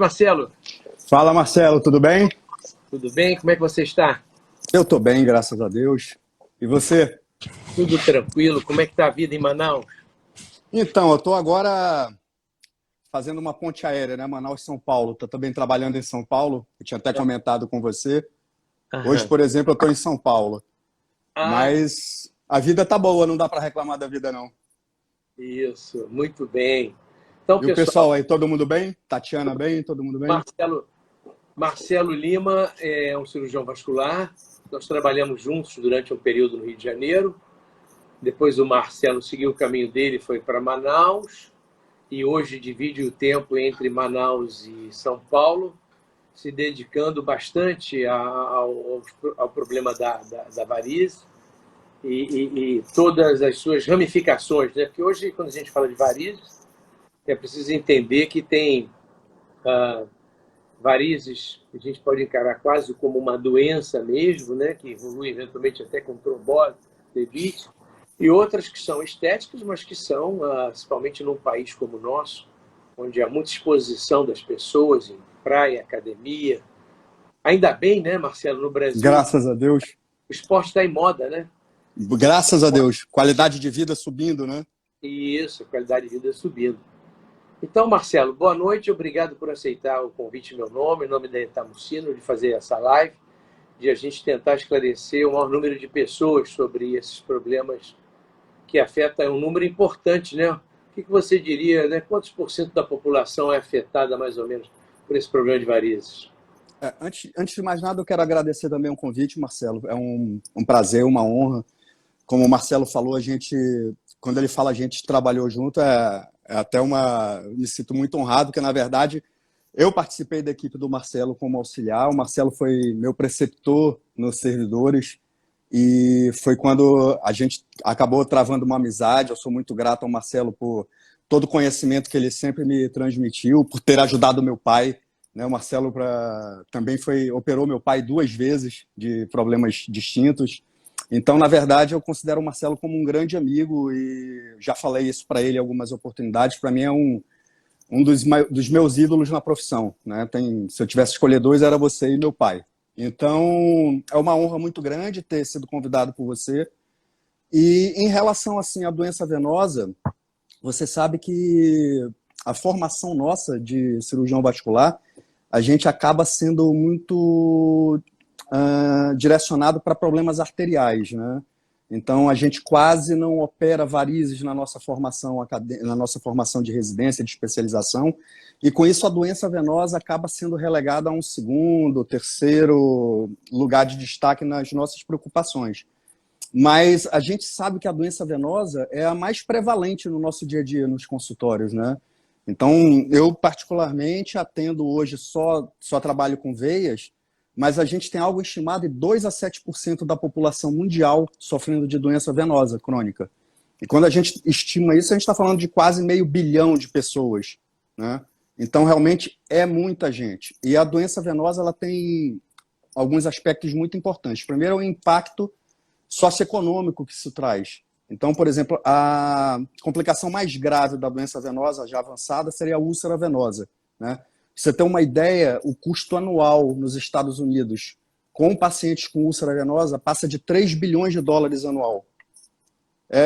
Marcelo. Fala, Marcelo, tudo bem? Tudo bem? Como é que você está? Eu tô bem, graças a Deus. E você? Tudo tranquilo? Como é que está a vida em Manaus? Então, eu tô agora fazendo uma ponte aérea, né? Manaus-São Paulo. Tô também trabalhando em São Paulo. Eu tinha até comentado com você. Hoje, Aham. por exemplo, eu tô em São Paulo. Ah, Mas a vida tá boa, não dá para reclamar da vida, não. isso. Muito bem. Então, E o pessoal, pessoal aí, todo mundo bem? Tatiana bem? Todo mundo bem? Marcelo, Marcelo Lima é um cirurgião vascular. Nós trabalhamos juntos durante um período no Rio de Janeiro. Depois o Marcelo seguiu o caminho dele, foi para Manaus. E hoje divide o tempo entre Manaus e São Paulo, se dedicando bastante ao problema da varize e todas as suas ramificações, né? Porque hoje, quando a gente fala de varizes, é preciso entender que tem ah, varizes que a gente pode encarar quase como uma doença mesmo, né? Que evolui eventualmente até com trombose, levite, e outras que são estéticas, mas que são, principalmente num país como o nosso, onde há muita exposição das pessoas em praia, academia. Ainda bem, né, Marcelo, no Brasil, Graças a Deus. o esporte está em moda, né? Graças a Deus. Qualidade de vida subindo, né? E isso, a qualidade de vida subindo. Então, Marcelo, boa noite, obrigado por aceitar o convite em meu nome, em nome da Etamucino, de fazer essa live, de a gente tentar esclarecer o maior número de pessoas sobre esses problemas que afetam um número importante, né? O que você diria, né? Quantos por cento da população é afetada, mais ou menos, por esse problema de varizes? Antes de mais nada, eu quero agradecer também o convite, Marcelo. É um prazer, uma honra. Como o Marcelo falou, quando ele fala a gente trabalhou junto, é até me sinto muito honrado, porque na verdade eu participei da equipe do Marcelo como auxiliar. O Marcelo foi meu preceptor nos servidores e foi quando a gente acabou travando uma amizade. Eu sou muito grato ao Marcelo por todo o conhecimento que ele sempre me transmitiu, por ter ajudado meu pai, né? O Marcelo também operou meu pai 2 vezes de problemas distintos. Então, na verdade, eu considero o Marcelo como um grande amigo e já falei isso para ele em algumas oportunidades. Para mim é um dos meus ídolos na profissão, né? Se eu tivesse que escolher dois, era você e meu pai. Então, é uma honra muito grande ter sido convidado por você. E em relação assim à doença venosa, você sabe que a formação nossa de cirurgião vascular, a gente acaba sendo muito direcionado para problemas arteriais, né? Então, a gente quase não opera varizes na nossa formação de residência, de especialização, e com isso a doença venosa acaba sendo relegada a um segundo, terceiro lugar de destaque nas nossas preocupações. Mas a gente sabe que a doença venosa é a mais prevalente no nosso dia a dia, nos consultórios, né? Então, eu particularmente atendo hoje só trabalho com veias, mas a gente tem algo estimado de 2 a 7% da população mundial sofrendo de doença venosa crônica. E quando a gente estima isso, a gente está falando de quase meio bilhão de pessoas, né? Então, realmente, é muita gente. E a doença venosa ela tem alguns aspectos muito importantes. Primeiro, é o impacto socioeconômico que isso traz. Então, por exemplo, a complicação mais grave da doença venosa já avançada seria a úlcera venosa, né? Pra você ter uma ideia, o custo anual nos Estados Unidos com pacientes com úlcera venosa passa de 3 bilhões de dólares anual.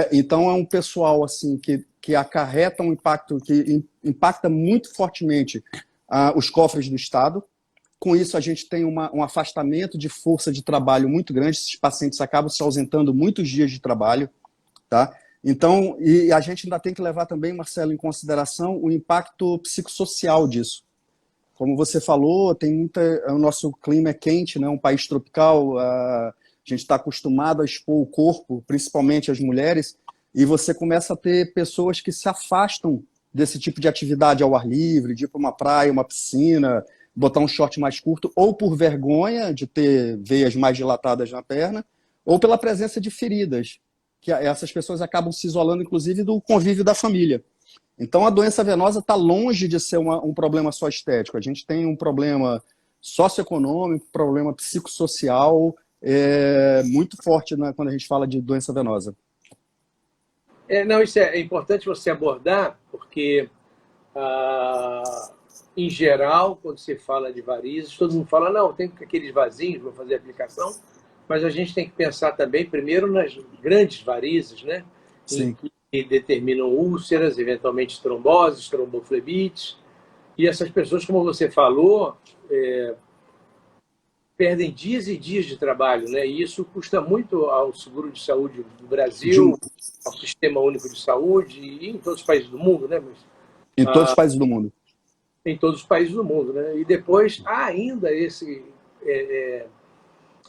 Então, é um pessoal assim que acarreta um impacto, que impacta muito fortemente os cofres do Estado. Com isso, a gente tem um afastamento de força de trabalho muito grande. Esses pacientes acabam se ausentando muitos dias de trabalho, tá? Então, e a gente ainda tem que levar também, Marcelo, em consideração o impacto psicossocial disso. Como você falou, o nosso clima é quente, né? Um país tropical, a gente está acostumado a expor o corpo, principalmente as mulheres, e você começa a ter pessoas que se afastam desse tipo de atividade ao ar livre, de ir para uma praia, uma piscina, botar um short mais curto, ou por vergonha de ter veias mais dilatadas na perna, ou pela presença de feridas, que essas pessoas acabam se isolando, inclusive, do convívio da família. Então, a doença venosa está longe de ser um problema só estético. A gente tem um problema socioeconômico, problema psicossocial muito forte, né, quando a gente fala de doença venosa. Não, isso é importante você abordar, porque ah, em geral, quando você fala de varizes, todo mundo fala, não, tem aqueles vasinhos, vou fazer aplicação, mas a gente tem que pensar também, primeiro, nas grandes varizes, né? Em Sim. que determinam úlceras, eventualmente tromboses, tromboflebites, e essas pessoas, como você falou, perdem dias e dias de trabalho, né? E isso custa muito ao seguro de saúde do Brasil, ao Sistema Único de Saúde e em todos os países do mundo, né? Mas, Em todos os países do mundo. em todos os países do mundo, né? E depois há ainda esse,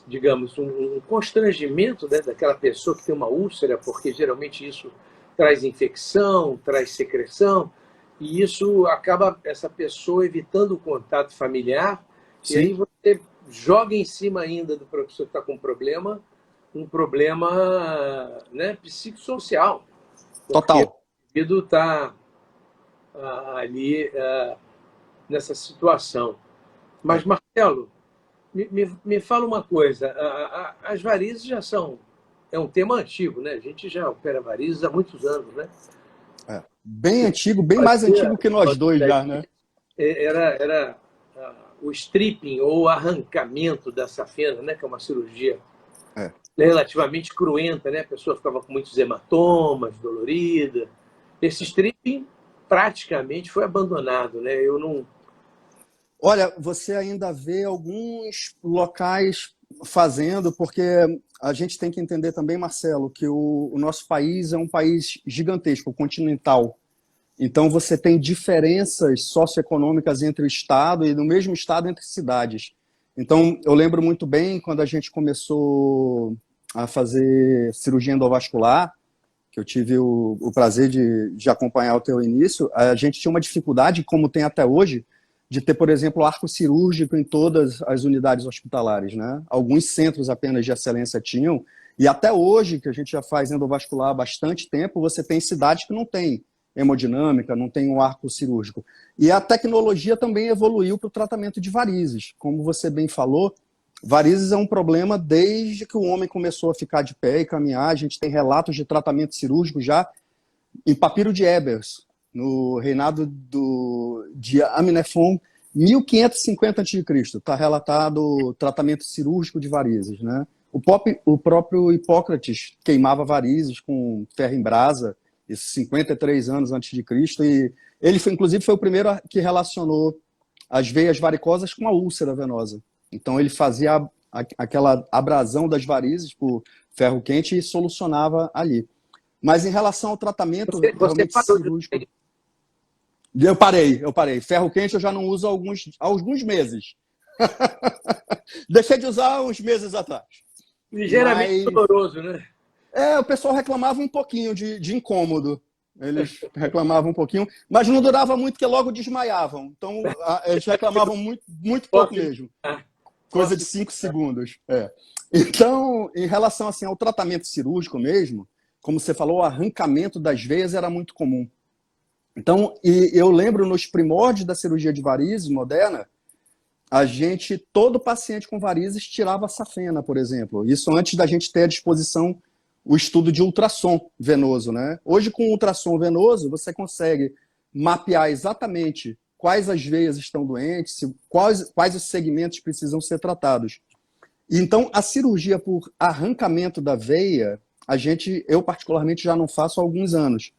digamos, um constrangimento, né, daquela pessoa que tem uma úlcera, porque geralmente isso traz infecção, traz secreção, e isso acaba essa pessoa evitando o contato familiar, e aí Sim, você joga em cima ainda do professor que está com um problema, né, psicossocial, porque o total. indivíduo está ali nessa situação. Mas, É. Marcelo, me fala uma coisa, as varizes já são, é um tema antigo, né? A gente já opera varizes há muitos anos, né? É. Bem antigo, bem mais antigo que nós dois já, né? Era o stripping ou arrancamento da safena, né? Que é uma cirurgia É. relativamente cruenta, né? A pessoa ficava com muitos hematomas, dolorida. Esse stripping praticamente foi abandonado, né? Eu não. Olha, você ainda vê alguns locais fazendo, porque a gente tem que entender também, Marcelo, que o nosso país é um país gigantesco, continental. Então você tem diferenças socioeconômicas entre o estado e no mesmo estado entre cidades. Então eu lembro muito bem quando a gente começou a fazer cirurgia endovascular, que eu tive o prazer de acompanhar o teu início, a gente tinha uma dificuldade, como tem até hoje, de ter, por exemplo, arco cirúrgico em todas as unidades hospitalares, né? Alguns centros apenas de excelência tinham, e até hoje, que a gente já faz endovascular há bastante tempo, você tem cidades que não tem hemodinâmica, não tem um arco cirúrgico. E a tecnologia também evoluiu para o tratamento de varizes. Como você bem falou, varizes é um problema desde que o homem começou a ficar de pé e caminhar. A gente tem relatos de tratamento cirúrgico já em Papiro de Ebers, no reinado de Amenefon, 1550 a.C. Está relatado o tratamento cirúrgico de varizes. Né? O próprio Hipócrates queimava varizes com ferro em brasa, isso 53 anos antes de Cristo, e ele, inclusive, foi o primeiro que relacionou as veias varicosas com a úlcera venosa. Então, ele fazia aquela abrasão das varizes por ferro quente e solucionava ali. Mas em relação ao tratamento Você realmente parou de. cirúrgico, eu parei. Ferro quente eu já não uso há alguns meses. Deixei de usar há uns meses atrás. Ligeiramente Mas doloroso, né? o pessoal reclamava um pouquinho de incômodo. Eles reclamavam um pouquinho, mas não durava muito, porque logo desmaiavam. Então, eles reclamavam muito, muito pouco Posso mesmo. imaginar. Coisa Posso de 5 segundos. Então, em relação assim, ao tratamento cirúrgico mesmo, como você falou, o arrancamento das veias era muito comum. Então, e eu lembro nos primórdios da cirurgia de varizes moderna, todo paciente com varizes tirava a safena, por exemplo. Isso antes da gente ter à disposição o estudo de ultrassom venoso, né? Hoje, com ultrassom venoso, você consegue mapear exatamente quais as veias estão doentes, quais os segmentos precisam ser tratados. Então, a cirurgia por arrancamento da veia, eu particularmente já não faço há alguns anos.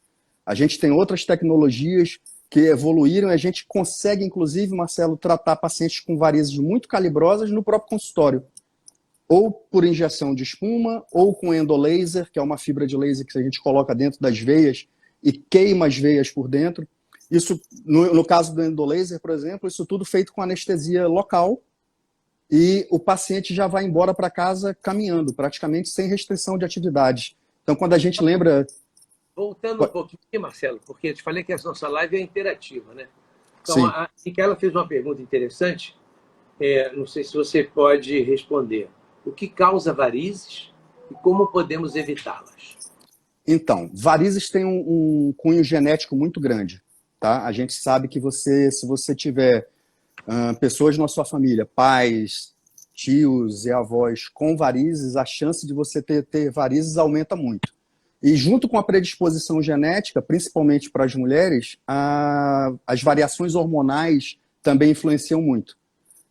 A gente tem outras tecnologias que evoluíram e a gente consegue, inclusive, Marcelo, tratar pacientes com varizes muito calibrosas no próprio consultório. Ou por injeção de espuma, ou com endolaser, que é uma fibra de laser que a gente coloca dentro das veias e queima as veias por dentro. Isso, no caso do endolaser, por exemplo, isso tudo feito com anestesia local e o paciente já vai embora para casa caminhando, praticamente sem restrição de atividades. Então, quando a gente lembra... Voltando um pouquinho, Marcelo, porque eu te falei que a nossa live é interativa, né? Então, Sim. a Micaela fez uma pergunta interessante, não sei se você pode responder. O que causa varizes e como podemos evitá-las? Então, varizes têm um cunho genético muito grande. Tá? A gente sabe que se você tiver pessoas na sua família, pais, tios e avós com varizes, a chance de você ter varizes aumenta muito. E junto com a predisposição genética, principalmente para as mulheres, as variações hormonais também influenciam muito.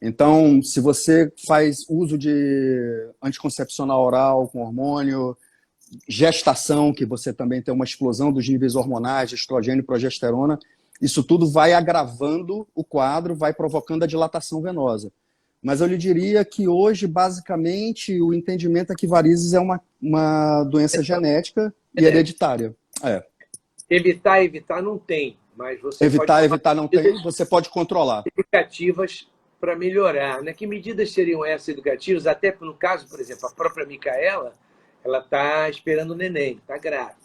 Então, se você faz uso de anticoncepcional oral com hormônio, gestação, que você também tem uma explosão dos níveis hormonais, de estrogênio e progesterona, isso tudo vai agravando o quadro, vai provocando a dilatação venosa. Mas eu lhe diria que hoje, basicamente, o entendimento é que varizes é uma doença genética e hereditária. Evitar não tem, mas você evitar não tem, você pode controlar. Educativas para melhorar, né? Que medidas seriam essas educativas? Até no caso, por exemplo, a própria Micaela, ela está esperando o neném, está grávida.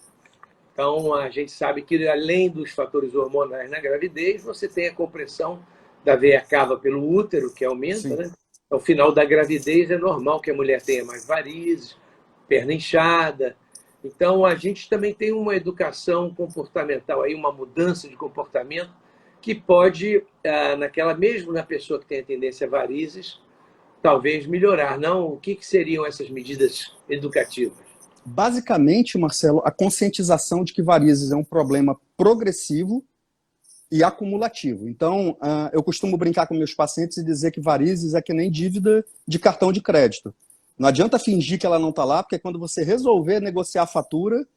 Então, a gente sabe que, além dos fatores hormonais na gravidez, você tem a compressão da veia cava pelo útero, que aumenta, né? Ao final da gravidez, é normal que a mulher tenha mais varizes, perna inchada. Então, a gente também tem uma educação comportamental, aí, uma mudança de comportamento, que pode, mesmo na pessoa que tem a tendência a varizes, talvez melhorar. Não? O que seriam essas medidas educativas? Basicamente, Marcelo, a conscientização de que varizes é um problema progressivo e acumulativo. Então, eu costumo brincar com meus pacientes e dizer que varizes é que nem dívida de cartão de crédito. Não adianta fingir que ela não está lá, porque quando você resolver negociar a fatura,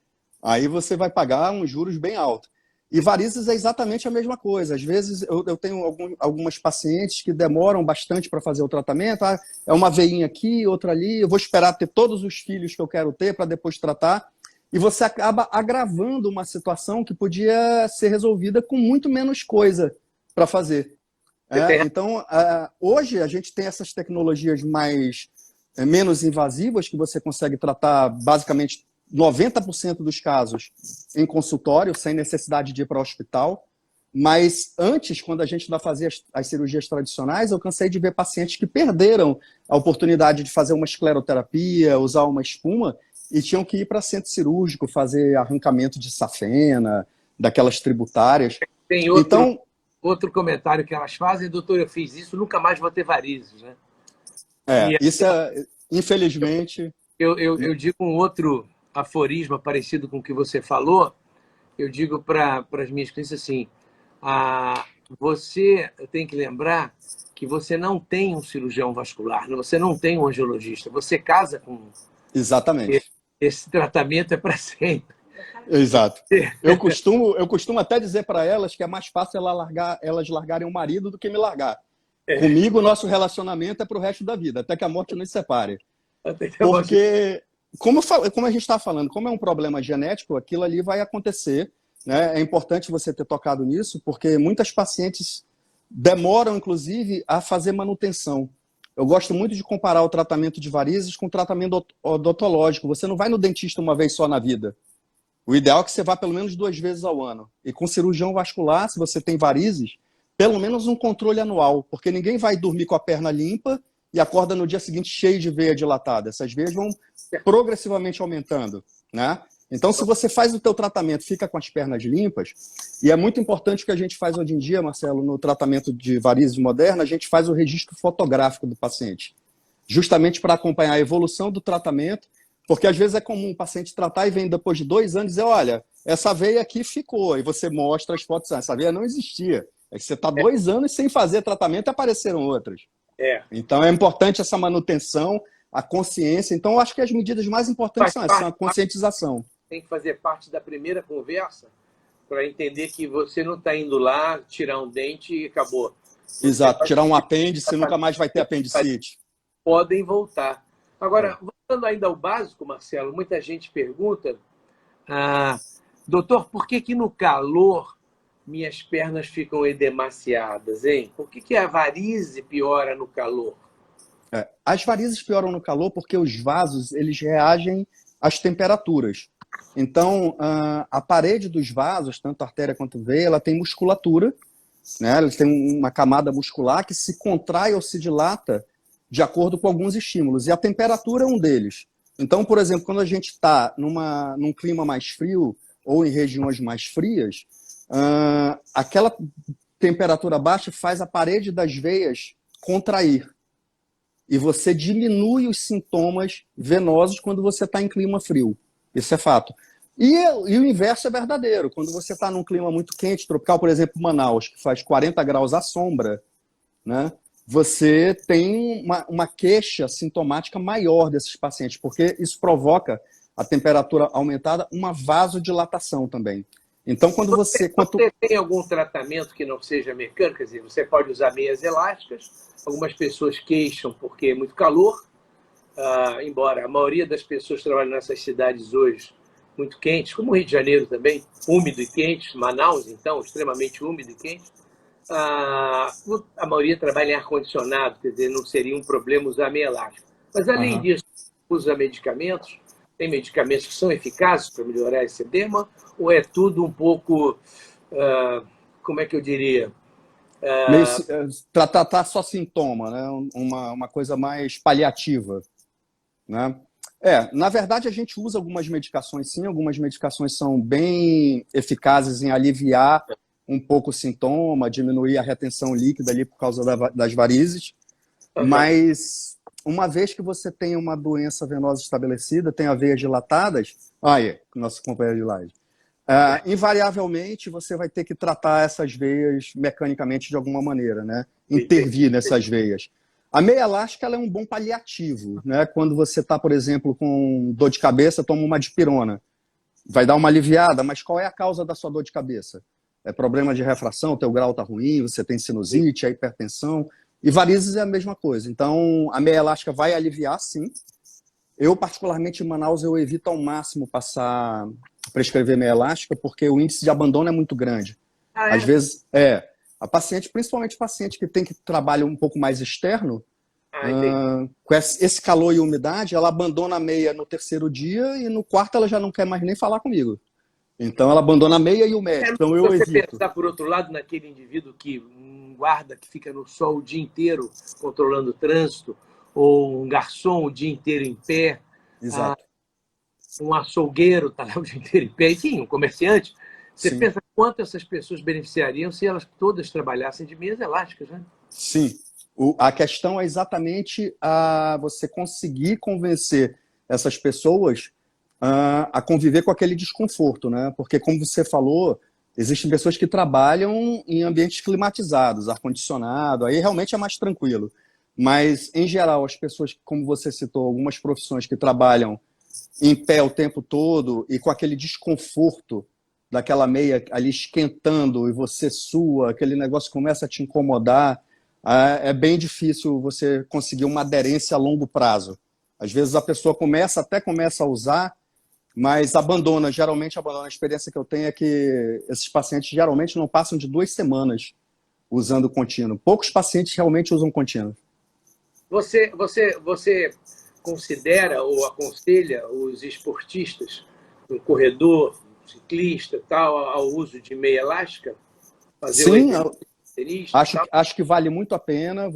aí você vai pagar uns juros bem altos. E varizes é exatamente a mesma coisa. Às vezes eu tenho algumas pacientes que demoram bastante para fazer o tratamento. É uma veinha aqui, outra ali. Eu vou esperar ter todos os filhos que eu quero ter para depois tratar. E você acaba agravando uma situação que podia ser resolvida com muito menos coisa para fazer. Então, hoje a gente tem essas tecnologias menos invasivas que você consegue tratar basicamente 90% dos casos em consultório, sem necessidade de ir para o hospital. Mas antes, quando a gente ainda fazia as cirurgias tradicionais, eu cansei de ver pacientes que perderam a oportunidade de fazer uma escleroterapia, usar uma espuma, e tinham que ir para centro cirúrgico, fazer arrancamento de safena, daquelas tributárias. Tem outro comentário que elas fazem: doutor, eu fiz isso, nunca mais vou ter varizes, né? Isso infelizmente... Eu digo um outro aforisma parecido com o que você falou. Eu digo para as minhas clientes assim: você tem que lembrar que você não tem um cirurgião vascular, você não tem um angiologista, você casa com... Exatamente. Esse tratamento é para sempre. Exato. Eu costumo até dizer para elas que é mais fácil elas largarem o marido do que me largar. Comigo, o nosso relacionamento é para o resto da vida, até que a morte nos separe. Porque, como a gente está falando, como é um problema genético, aquilo ali vai acontecer. Né? É importante você ter tocado nisso, porque muitas pacientes demoram, inclusive, a fazer manutenção. Eu gosto muito de comparar o tratamento de varizes com o tratamento odontológico. Você não vai no dentista uma vez só na vida. O ideal é que você vá pelo menos 2 vezes ao ano. E com cirurgião vascular, se você tem varizes, pelo menos um controle anual, porque ninguém vai dormir com a perna limpa e acorda no dia seguinte cheio de veia dilatada. Essas veias vão progressivamente aumentando, né? Então, se você faz o teu tratamento, fica com as pernas limpas, e é muito importante o que a gente faz hoje em dia, Marcelo, no tratamento de varizes moderna, a gente faz o registro fotográfico do paciente, justamente para acompanhar a evolução do tratamento, porque às vezes é comum o paciente tratar e vem depois de 2 anos e dizer, olha, essa veia aqui ficou, e você mostra as fotos, essa veia não existia. É que você está 2 anos sem fazer tratamento e apareceram outras. Então é importante essa manutenção, a consciência. Então eu acho que as medidas mais importantes são a conscientização. Tem que fazer parte da primeira conversa para entender que você não está indo lá tirar um dente e acabou. Exato, tirar um apêndice, nunca mais vai ter apendicite. Podem voltar. Agora, voltando ainda ao básico, Marcelo, muita gente pergunta, doutor, por que no calor minhas pernas ficam edemaciadas, hein? Por que a varize piora no calor? As varizes pioram no calor porque os vasos eles reagem às temperaturas. Então, a parede dos vasos, tanto a artéria quanto a veia, ela tem musculatura, né? Eles têm uma camada muscular que se contrai ou se dilata de acordo com alguns estímulos. E a temperatura é um deles. Então, por exemplo, quando a gente está num clima mais frio ou em regiões mais frias, aquela temperatura baixa faz a parede das veias contrair. E você diminui os sintomas venosos quando você está em clima frio. Isso é fato. E o inverso é verdadeiro. Quando você está num clima muito quente, tropical, por exemplo, Manaus, que faz 40 graus à sombra, né, você tem uma queixa sintomática maior desses pacientes, porque isso provoca a temperatura aumentada, uma vasodilatação também. Então, quando você... Você tem algum tratamento que não seja mecânico? Quer dizer, você pode usar meias elásticas, algumas pessoas queixam porque é muito calor, embora a maioria das pessoas trabalham nessas cidades hoje muito quentes, como o Rio de Janeiro também, úmido e quente, Manaus, então, extremamente úmido e quente, a maioria trabalha em ar-condicionado, quer dizer, não seria um problema usar meia elástica. Mas, além disso, usa medicamentos, tem medicamentos que são eficazes para melhorar esse edema, ou é tudo um pouco, como é que eu diria? Tratar só sintoma, né? Uma coisa mais paliativa, né? Na verdade, a gente usa algumas medicações, sim, algumas medicações são bem eficazes em aliviar um pouco o sintoma, diminuir a retenção líquida ali por causa das varizes, mas uma vez que você tem uma doença venosa estabelecida, tem as veias dilatadas, nosso companheiro de live, invariavelmente você vai ter que tratar essas veias mecanicamente de alguma maneira, né? Intervir nessas veias. A meia elástica ela é um bom paliativo, né? Quando você está, por exemplo, com dor de cabeça, toma uma dipirona. Vai dar uma aliviada, mas qual é a causa da sua dor de cabeça? É problema de refração, o teu grau está ruim, você tem sinusite, a hipertensão. E varizes é a mesma coisa. Então, a meia elástica vai aliviar, sim. Eu, particularmente em Manaus, eu evito ao máximo prescrever meia elástica, porque o índice de abandono é muito grande. Às vezes, a paciente, principalmente paciente que tem que trabalhar um pouco mais externo, com esse calor e umidade, ela abandona a meia no terceiro dia e no quarto ela já não quer mais nem falar comigo. Então ela abandona a meia e o médico. Então eu evito. Você pensar, por outro lado, naquele indivíduo um guarda que fica no sol o dia inteiro controlando o trânsito, ou um garçom o dia inteiro em pé, exato, um açougueiro está lá o dia inteiro em pé, enfim, um comerciante. Você sim, pensa quanto essas pessoas beneficiariam se elas todas trabalhassem de meias elásticas, né? Sim. A questão é exatamente você conseguir convencer essas pessoas a conviver com aquele desconforto, né? Porque, como você falou, existem pessoas que trabalham em ambientes climatizados, ar-condicionado, aí realmente é mais tranquilo. Mas, em geral, as pessoas, como você citou, algumas profissões que trabalham em pé o tempo todo e com aquele desconforto daquela meia ali esquentando e você sua, aquele negócio começa a te incomodar, é bem difícil você conseguir uma aderência a longo prazo. Às vezes a pessoa até começa a usar, mas geralmente abandona. A experiência que eu tenho é que esses pacientes geralmente não passam de 2 semanas usando contínuo. Poucos pacientes realmente usam contínuo. Você considera ou aconselha os esportistas, um corredor, um ciclista, tal, ao uso de meia elástica? Sim, acho que vale muito a pena.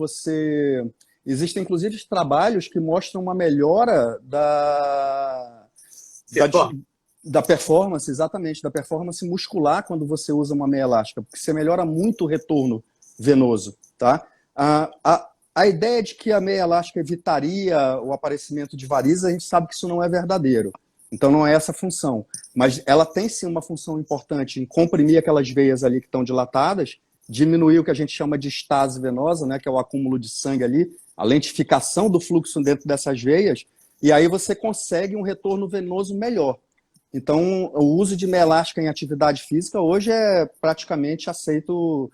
Existem, inclusive, trabalhos que mostram uma melhora da performance, exatamente, da performance muscular quando você usa uma meia elástica, porque você melhora muito o retorno venoso, tá? A ideia de que a meia elástica evitaria o aparecimento de varizes, a gente sabe que isso não é verdadeiro. Então não é essa a função. Mas ela tem sim uma função importante em comprimir aquelas veias ali que estão dilatadas, diminuir o que a gente chama de estase venosa, né, que é o acúmulo de sangue ali, a lentificação do fluxo dentro dessas veias, e aí você consegue um retorno venoso melhor. Então, o uso de meia elástica em atividade física hoje é praticamente aceito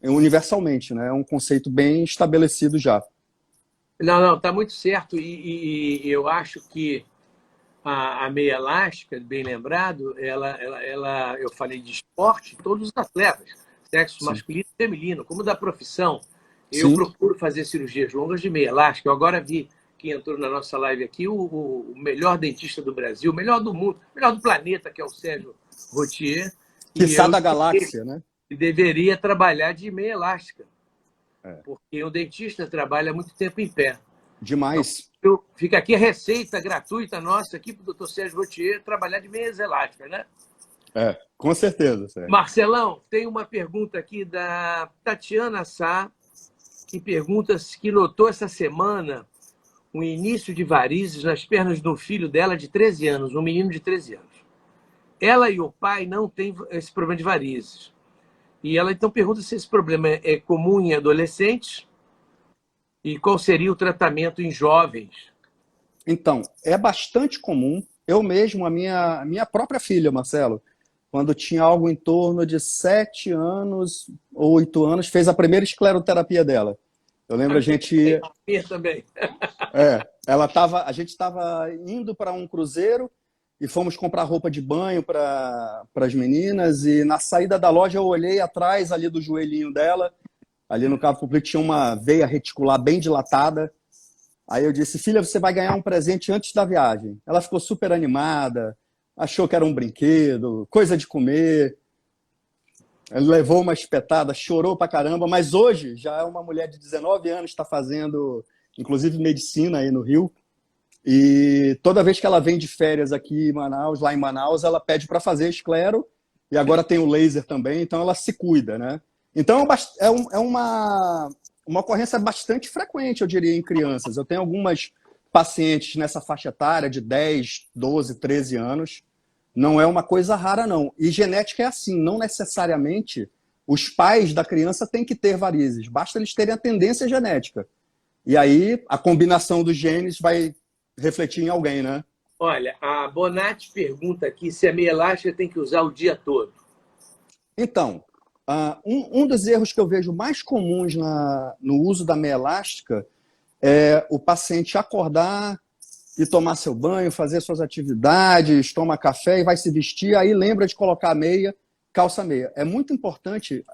universalmente, né? É um conceito bem estabelecido já. Não, está muito certo. E eu acho que a meia elástica, bem lembrado, eu falei de esporte, todos os atletas, sexo Sim. masculino e feminino, como da profissão. Eu Sim. procuro fazer cirurgias longas de meia elástica. Eu agora vi que entrou na nossa live aqui o melhor dentista do Brasil, o melhor do mundo, o melhor do planeta, que é o Sérgio Rotier. Quiçá da galáxia, né? E deveria trabalhar de meia elástica. Porque o dentista trabalha muito tempo em pé. Demais. Então, fica aqui a receita gratuita nossa aqui para o Dr. Sérgio Rotier trabalhar de meias elásticas, né? Com certeza, Sérgio. Marcelão, tem uma pergunta aqui da Tatiana Sá, que pergunta que notou essa semana um início de varizes nas pernas do filho dela de 13 anos, um menino de 13 anos. Ela e o pai não têm esse problema de varizes. E ela então pergunta se esse problema é comum em adolescentes E qual seria o tratamento em jovens? Então, é bastante comum. Eu mesmo, a minha própria filha, Marcelo, quando tinha algo em torno de 7 anos ou 8 anos, fez a primeira escleroterapia dela. Eu lembro Minha também. a gente estava indo para um cruzeiro e fomos comprar roupa de banho para as meninas, e na saída da loja eu olhei atrás ali do joelhinho dela, ali no cavo público tinha uma veia reticular bem dilatada. Aí eu disse, filha, você vai ganhar um presente antes da viagem. Ela ficou super animada, achou que era um brinquedo, coisa de comer. Ela levou uma espetada, chorou pra caramba, mas hoje já é uma mulher de 19 anos, está fazendo, inclusive, medicina aí no Rio. E toda vez que ela vem de férias aqui em Manaus, lá em Manaus, ela pede para fazer esclero, e agora tem o laser também, então ela se cuida, né? Então é uma ocorrência bastante frequente, eu diria, em crianças. Eu tenho algumas pacientes nessa faixa etária de 10, 12, 13 anos. Não é uma coisa rara, não. E genética é assim, não necessariamente os pais da criança têm que ter varizes, basta eles terem a tendência genética. E aí a combinação dos genes vai refletir em alguém, né? Olha, a Bonatti pergunta aqui se a meia elástica tem que usar o dia todo. Então, um dos erros que eu vejo mais comuns no uso da meia elástica é o paciente acordar e tomar seu banho, fazer suas atividades, toma café e vai se vestir, aí lembra de colocar a meia, calça a meia. É muito importante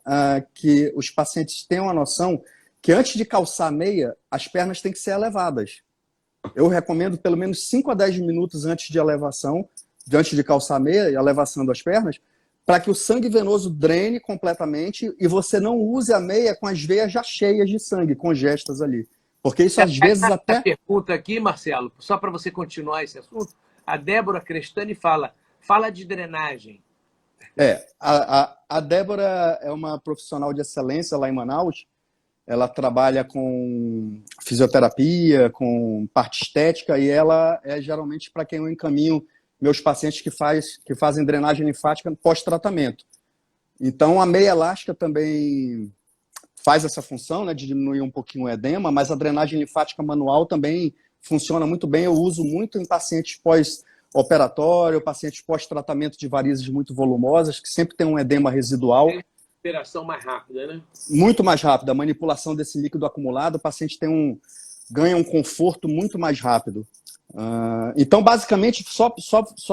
que os pacientes tenham a noção que antes de calçar a meia, as pernas têm que ser elevadas. Eu recomendo pelo menos 5 a 10 minutos antes de elevação, antes de calçar a meia e elevação das pernas, para que o sangue venoso drene completamente e você não use a meia com as veias já cheias de sangue, congestas ali. Porque isso às vezes até... A pergunta aqui, Marcelo, só para você continuar esse assunto, a Débora Crestani fala de drenagem. A Débora é uma profissional de excelência lá em Manaus. Ela trabalha com fisioterapia, com parte estética, e ela é geralmente para quem eu encaminho meus pacientes que fazem drenagem linfática pós-tratamento. Então, a meia elástica também faz essa função, né, de diminuir um pouquinho o edema, mas a drenagem linfática manual também funciona muito bem. Eu uso muito em pacientes pós-operatório, pacientes pós-tratamento de varizes muito volumosas, que sempre tem um edema residual. Recuperação mais rápida, né? Muito mais rápida. A manipulação desse líquido acumulado, o paciente ganha um conforto muito mais rápido. Então, basicamente, só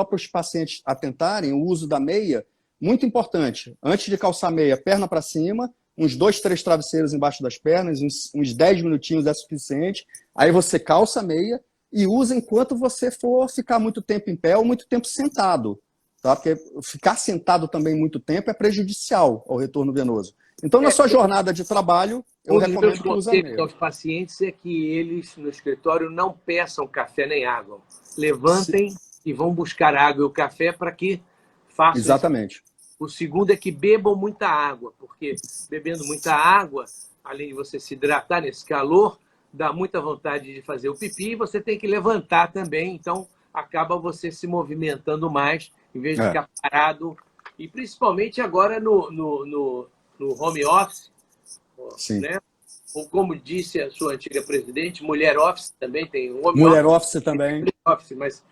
para os pacientes atentarem, o uso da meia, muito importante. Antes de calçar a meia, perna para cima, uns 2, 3 travesseiros embaixo das pernas, uns 10 minutinhos é suficiente. Aí você calça a meia e usa enquanto você for ficar muito tempo em pé ou muito tempo sentado. Tá? Porque ficar sentado também muito tempo é prejudicial ao retorno venoso. Então, na sua jornada de trabalho, eu recomendo que use a meia. Aos pacientes é que eles, no escritório, não peçam café nem água. Levantem e vão buscar água e o café para que façam. Exatamente. Isso. O segundo é que bebam muita água, porque bebendo muita água, além de você se hidratar nesse calor, dá muita vontade de fazer o pipi e você tem que levantar também. Então, acaba você se movimentando mais, em vez de ficar parado. E principalmente agora no home office, sim, né? Ou como disse a sua antiga presidente, mulher office também tem um home mulher office também. Office, mas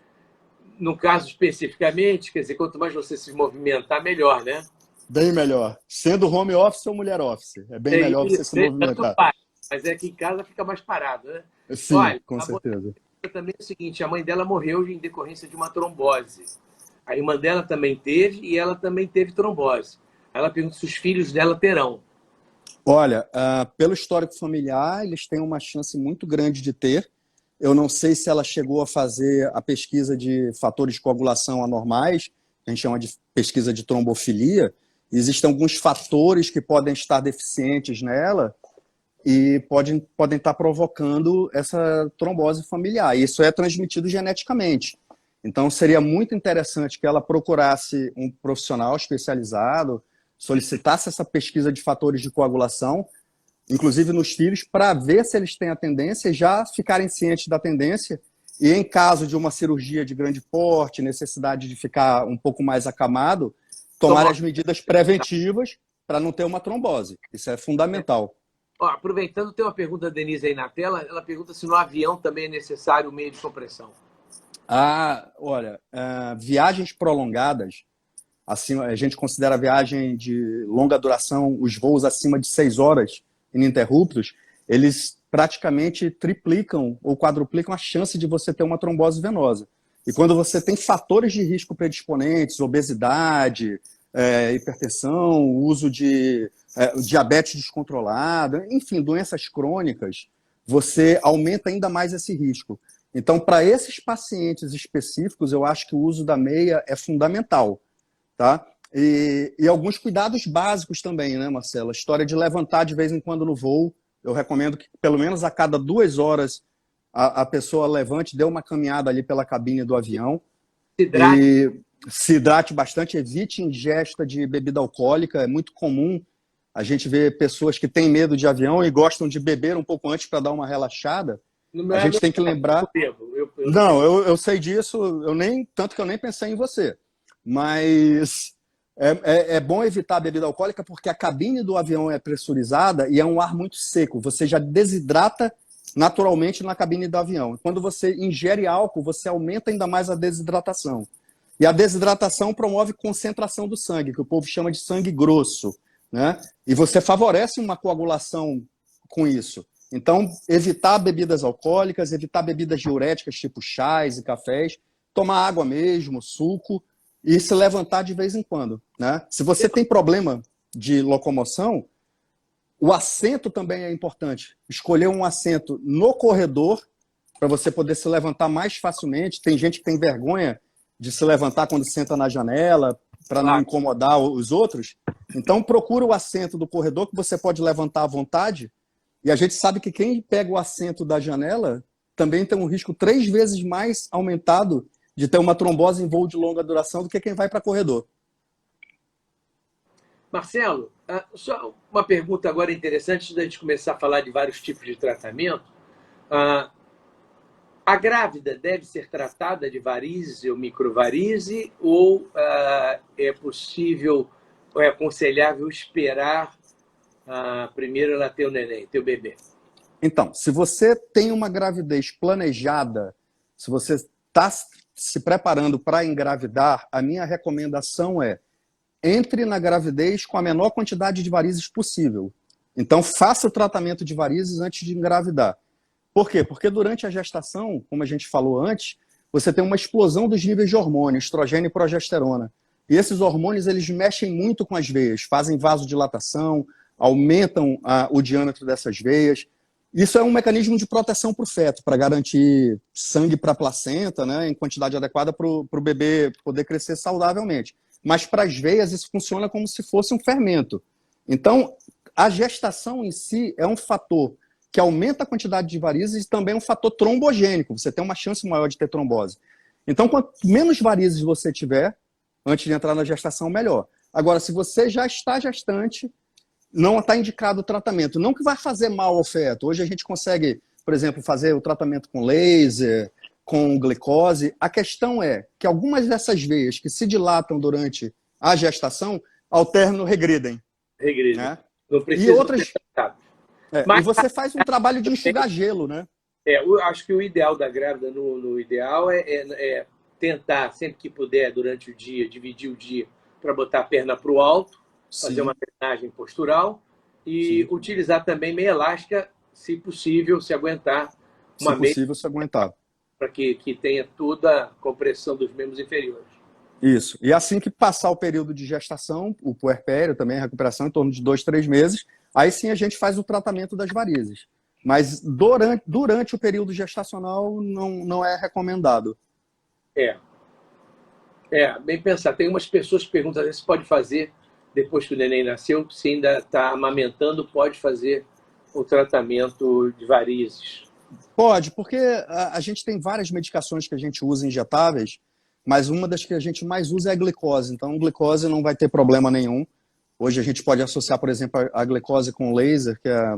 no caso especificamente, quer dizer, quanto mais você se movimentar, melhor, né? Bem melhor. Sendo home office ou mulher office. É bem melhor você se movimentar. Mas é que em casa fica mais parado, né? Sim, olha, com certeza. Também é o seguinte, a mãe dela morreu em decorrência de uma trombose. A irmã dela também teve e ela também teve trombose. Ela pergunta se os filhos dela terão. Olha, pelo histórico familiar, eles têm uma chance muito grande de ter. Eu não sei se ela chegou a fazer a pesquisa de fatores de coagulação anormais, que a gente chama de pesquisa de trombofilia. Existem alguns fatores que podem estar deficientes nela e podem estar provocando essa trombose familiar. Isso é transmitido geneticamente. Então, seria muito interessante que ela procurasse um profissional especializado, solicitasse essa pesquisa de fatores de coagulação, inclusive nos filhos, para ver se eles têm a tendência e já ficarem cientes da tendência. E em caso de uma cirurgia de grande porte, necessidade de ficar um pouco mais acamado, tomar as medidas preventivas para não ter uma trombose. Isso é fundamental. Ó, aproveitando, tem uma pergunta da Denise aí na tela. Ela pergunta se no avião também é necessário o meio de compressão. Olha, viagens prolongadas, assim, a gente considera a viagem de longa duração, os voos acima de 6 horas ininterruptos, eles praticamente triplicam ou quadruplicam a chance de você ter uma trombose venosa. E quando você tem fatores de risco predisponentes, obesidade, hipertensão, uso de diabetes descontrolada, enfim, doenças crônicas, você aumenta ainda mais esse risco. Então, para esses pacientes específicos, eu acho que o uso da meia é fundamental, tá? E alguns cuidados básicos também, né, Marcelo? A história de levantar de vez em quando no voo, eu recomendo que pelo menos a cada 2 horas a pessoa levante, dê uma caminhada ali pela cabine do avião. E se hidrate bastante, evite ingesta de bebida alcoólica. É muito comum a gente ver pessoas que têm medo de avião e gostam de beber um pouco antes para dar uma relaxada. A gente tem que lembrar... Não, eu sei disso, tanto que eu nem pensei em você. Mas é bom evitar a bebida alcoólica porque a cabine do avião é pressurizada e é um ar muito seco. Você já desidrata naturalmente na cabine do avião. Quando você ingere álcool, você aumenta ainda mais a desidratação. E a desidratação promove concentração do sangue, que o povo chama de sangue grosso, né? E você favorece uma coagulação com isso. Então, evitar bebidas alcoólicas, evitar bebidas diuréticas, tipo chás e cafés, tomar água mesmo, suco, e se levantar de vez em quando, né? Se você tem problema de locomoção, o assento também é importante. Escolher um assento no corredor, para você poder se levantar mais facilmente. Tem gente que tem vergonha de se levantar quando senta na janela, para não incomodar os outros. Então, procura o assento do corredor, que você pode levantar à vontade. E a gente sabe que quem pega o assento da janela também tem um risco 3 vezes mais aumentado de ter uma trombose em voo de longa duração do que quem vai para corredor. Marcelo, só uma pergunta agora interessante, antes da gente começar a falar de vários tipos de tratamento. A grávida deve ser tratada de varize ou microvarize ou é possível, ou é aconselhável esperar primeiro ela ter o neném, ter o bebê? Então, se você tem uma gravidez planejada, se você está se preparando para engravidar, a minha recomendação é: entre na gravidez com a menor quantidade de varizes possível. Então, faça o tratamento de varizes antes de engravidar. Por quê? Porque durante a gestação, como a gente falou antes, você tem uma explosão dos níveis de hormônio, estrogênio e progesterona. E esses hormônios, eles mexem muito com as veias, fazem vasodilatação, aumentam o diâmetro dessas veias. Isso é um mecanismo de proteção para o feto, para garantir sangue para a placenta, né, em quantidade adequada para o bebê poder crescer saudavelmente. Mas para as veias isso funciona como se fosse um fermento. Então, a gestação em si é um fator que aumenta a quantidade de varizes e também é um fator trombogênico. Você tem uma chance maior de ter trombose. Então, quanto menos varizes você tiver, antes de entrar na gestação, melhor. Agora, se você já está gestante, não está indicado o tratamento. Não que vai fazer mal ao feto. Hoje a gente consegue, por exemplo, fazer o tratamento com laser, com glicose. A questão é que algumas dessas veias que se dilatam durante a gestação, ao término regridem. Regridem. Né? Não precisa e outras... Mas, e você faz um trabalho de enxugar gelo, né? Eu acho que o ideal da grávida, no ideal, é tentar, sempre que puder, durante o dia, dividir o dia para botar a perna para o alto, fazer uma treinagem postural e utilizar também meia elástica, se possível, se aguentar. Se possível, se aguentar. Para que tenha toda a compressão dos membros inferiores. Isso. E assim que passar o período de gestação, o puerpério também, a recuperação, em torno de 2, 3 meses, aí sim a gente faz o tratamento das varizes. Mas durante o período gestacional não é recomendado. Bem pensar. Tem umas pessoas que perguntam se pode fazer, depois que o neném nasceu, se ainda está amamentando, pode fazer o tratamento de varizes. Pode, porque a gente tem várias medicações que a gente usa injetáveis, mas uma das que a gente mais usa é a glicose. Então, a glicose não vai ter problema nenhum. Hoje a gente pode associar, por exemplo, a glicose com laser, que é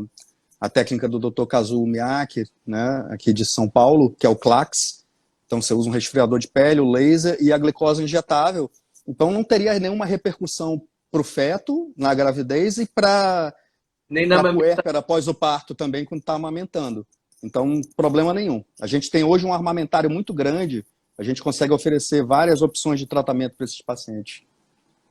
a técnica do Dr. Kazuo Miyake, né, aqui de São Paulo, que é o CLAX. Então, você usa um resfriador de pele, o laser e a glicose injetável. Então, não teria nenhuma repercussão para o feto na gravidez e para Nem na para amamentação. puérpera após o parto também, quando está amamentando. Então, problema nenhum. A gente tem hoje um armamentário muito grande, a gente consegue oferecer várias opções de tratamento para esses pacientes.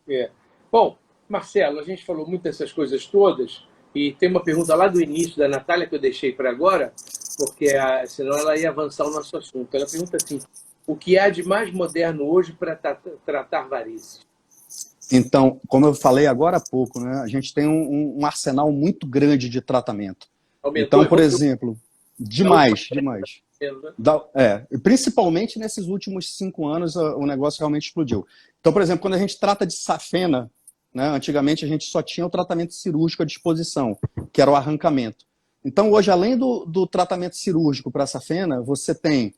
É. Bom, Marcelo, a gente falou muito dessas coisas todas e tem uma pergunta lá do início da Natália que eu deixei para agora, porque senão ela ia avançar o nosso assunto. Ela pergunta assim, o que há de mais moderno hoje para tratar varizes? Então, como eu falei agora há pouco, né, a gente tem um arsenal muito grande de tratamento. Aumentou Então, por exemplo, demais. Principalmente nesses últimos 5 anos, o negócio realmente explodiu. Então, por exemplo, quando a gente trata de safena, né, antigamente a gente só tinha o tratamento cirúrgico à disposição, que era o arrancamento. Então, hoje, além do tratamento cirúrgico para a safena, você tem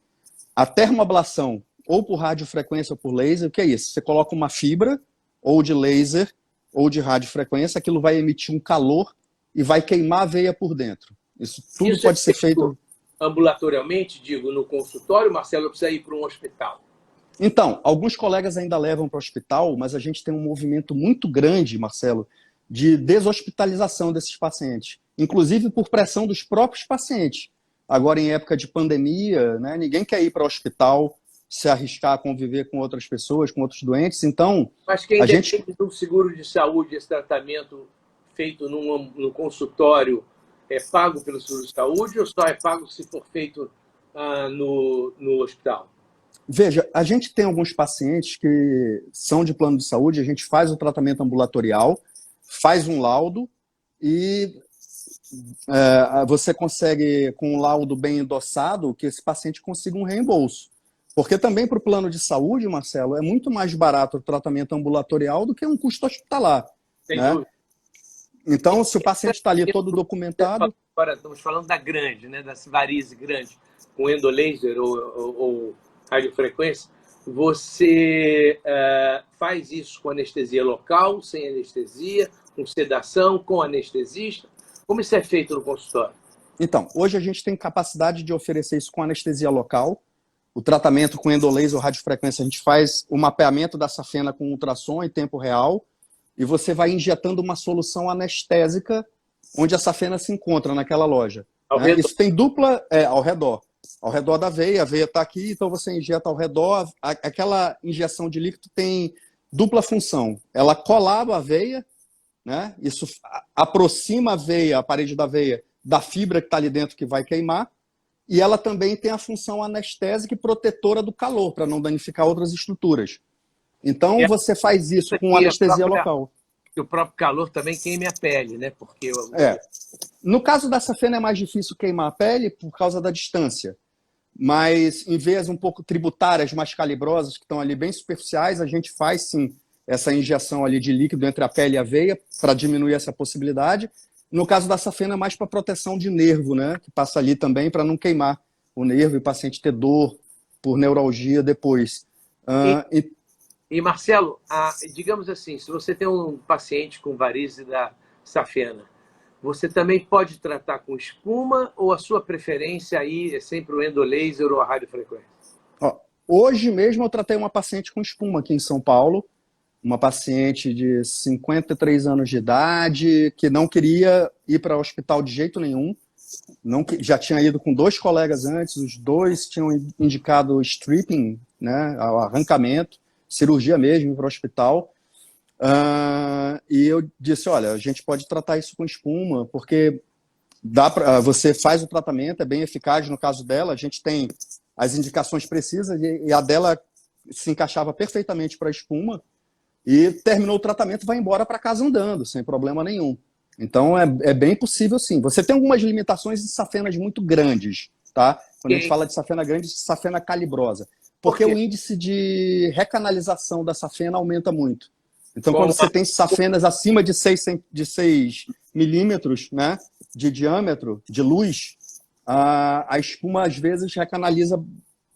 a termoablação, ou por radiofrequência ou por laser. O que é isso? Você coloca uma fibra, ou de laser, ou de radiofrequência, aquilo vai emitir um calor e vai queimar a veia por dentro. Isso tudo pode ser feito ambulatorialmente, digo, no consultório, Marcelo, precisa ir para um hospital. Então, alguns colegas ainda levam para o hospital, mas a gente tem um movimento muito grande, Marcelo, de deshospitalização desses pacientes, inclusive por pressão dos próprios pacientes. Agora, em época de pandemia, né, ninguém quer ir para o hospital, se arriscar a conviver com outras pessoas, com outros doentes. Então, mas quem depende do seguro de saúde, esse tratamento feito no consultório é pago pelo seguro de saúde ou só é pago se for feito no hospital? Veja, a gente tem alguns pacientes que são de plano de saúde, a gente faz o tratamento ambulatorial, faz um laudo e você consegue, com um laudo bem endossado, que esse paciente consiga um reembolso. Porque também para o plano de saúde, Marcelo, é muito mais barato o tratamento ambulatorial do que um custo hospitalar. Sem né? dúvida. Então, se o paciente está ali todo documentado... Agora estamos falando da grande, né, da varize grande, com endolaser ou radiofrequência, você faz isso com anestesia local, sem anestesia, com sedação, com anestesista? Como isso é feito no consultório? Então, hoje a gente tem capacidade de oferecer isso com anestesia local. O tratamento com endolaser ou radiofrequência, a gente faz o mapeamento da safena com ultrassom em tempo real e você vai injetando uma solução anestésica onde a safena se encontra naquela loja. Né? Isso tem dupla ao redor da veia, a veia está aqui, então você injeta ao redor. Aquela injeção de líquido tem dupla função. Ela colaba a veia, né? Isso aproxima a veia, a parede da veia, da fibra que está ali dentro que vai queimar, e ela também tem a função anestésica e protetora do calor, para não danificar outras estruturas. Então, você faz isso com anestesia local. E o próprio calor também queima a pele, né? Porque No caso da safena é mais difícil queimar a pele por causa da distância. Mas em veias um pouco tributárias, mais calibrosas, que estão ali bem superficiais, a gente faz sim essa injeção ali de líquido entre a pele e a veia para diminuir essa possibilidade. No caso da safena, é mais para proteção de nervo, né? Que passa ali também para não queimar o nervo e o paciente ter dor por neuralgia depois. E Marcelo, digamos assim, se você tem um paciente com varize da safena, você também pode tratar com espuma ou a sua preferência aí é sempre o endolaser ou a radiofrequência? Hoje mesmo eu tratei uma paciente com espuma aqui em São Paulo, uma paciente de 53 anos de idade, que não queria ir para o hospital de jeito nenhum, já tinha ido com 2 colegas antes, os 2 tinham indicado stripping, né, arrancamento, cirurgia mesmo, ir para o hospital. E eu disse, olha, a gente pode tratar isso com espuma, porque você faz o tratamento, é bem eficaz. No caso dela, a gente tem as indicações precisas e a dela se encaixava perfeitamente para a espuma e terminou o tratamento, vai embora para casa andando, sem problema nenhum. Então, é bem possível sim. Você tem algumas limitações de safenas muito grandes, tá? Quando a gente fala de safena grande, safena calibrosa. Porque o índice de recanalização da safena aumenta muito. Então, quando você tem safenas acima de 6 milímetros, né, de diâmetro, de luz, a espuma, às vezes, recanaliza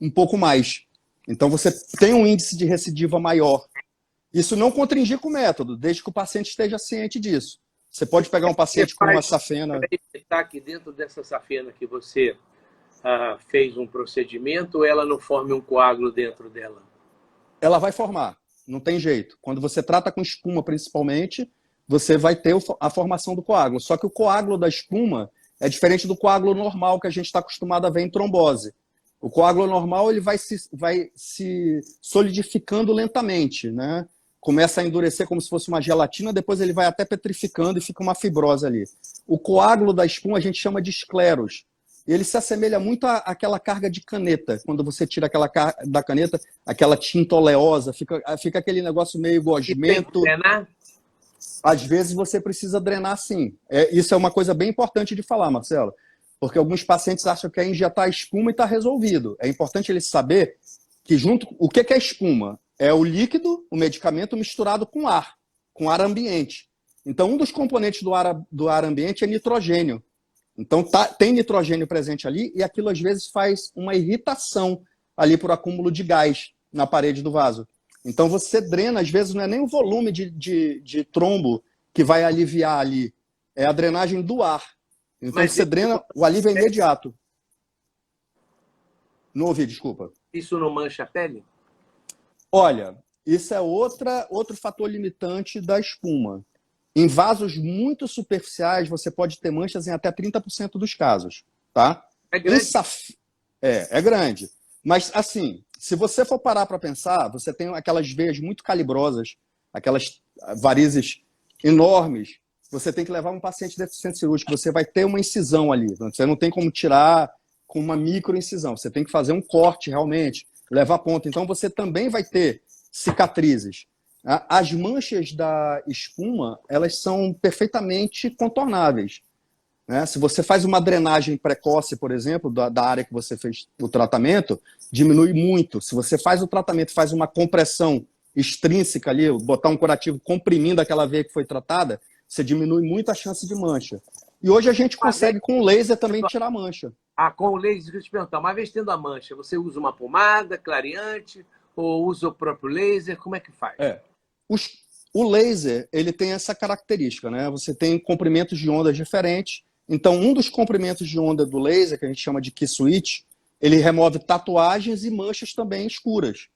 um pouco mais. Então, você tem um índice de recidiva maior. Isso não contraindica o método, desde que o paciente esteja ciente disso. Você pode pegar um paciente com uma safena... Está que dentro dessa safena que você fez um procedimento, ou ela não forme um coágulo dentro dela? Ela vai formar, não tem jeito. Quando você trata com espuma, principalmente, você vai ter a formação do coágulo. Só que o coágulo da espuma é diferente do coágulo normal que a gente está acostumado a ver em trombose. O coágulo normal ele vai se solidificando lentamente, né? Começa a endurecer como se fosse uma gelatina, depois ele vai até petrificando e fica uma fibrose ali. O coágulo da espuma a gente chama de escleros. Ele se assemelha muito àquela carga de caneta. Quando você tira aquela da caneta, aquela tinta oleosa, fica aquele negócio meio gosmento. Às vezes você precisa drenar sim. Isso é uma coisa bem importante de falar, Marcelo. Porque alguns pacientes acham que é injetar espuma e está resolvido. É importante eles saber que o que é espuma? É o líquido, o medicamento misturado com ar ambiente. Então, um dos componentes do ar ambiente é nitrogênio. Então, tem nitrogênio presente ali e aquilo às vezes faz uma irritação ali por acúmulo de gás na parede do vaso. Então, você drena, às vezes não é nem o volume de trombo que vai aliviar ali, é a drenagem do ar. Então, mas você drena, o alívio é imediato. Não ouvi, desculpa. Isso não mancha a pele? Olha, isso é outro fator limitante da espuma. Em vasos muito superficiais, você pode ter manchas em até 30% dos casos. Tá? É grande? É grande. Mas, assim, se você for parar para pensar, você tem aquelas veias muito calibrosas, aquelas varizes enormes, você tem que levar um paciente deficiente cirúrgico, você vai ter uma incisão ali. Você não tem como tirar com uma microincisão. Você tem que fazer um corte realmente, levar ponto. Então, você também vai ter cicatrizes. As manchas da espuma, elas são perfeitamente contornáveis. Né? Se você faz uma drenagem precoce, por exemplo, da área que você fez o tratamento, diminui muito. Se você faz o tratamento, faz uma compressão extrínseca ali, botar um curativo comprimindo aquela veia que foi tratada, você diminui muito a chance de mancha. E hoje a gente consegue com o laser também tirar a mancha. Com o laser, eu te perguntar, uma vez tendo a mancha, você usa uma pomada clareante ou usa o próprio laser? Como é que faz? O laser, ele tem essa característica, né? Você tem comprimentos de ondas diferentes. Então, um dos comprimentos de onda do laser, que a gente chama de key switch, ele remove tatuagens e manchas também escuras.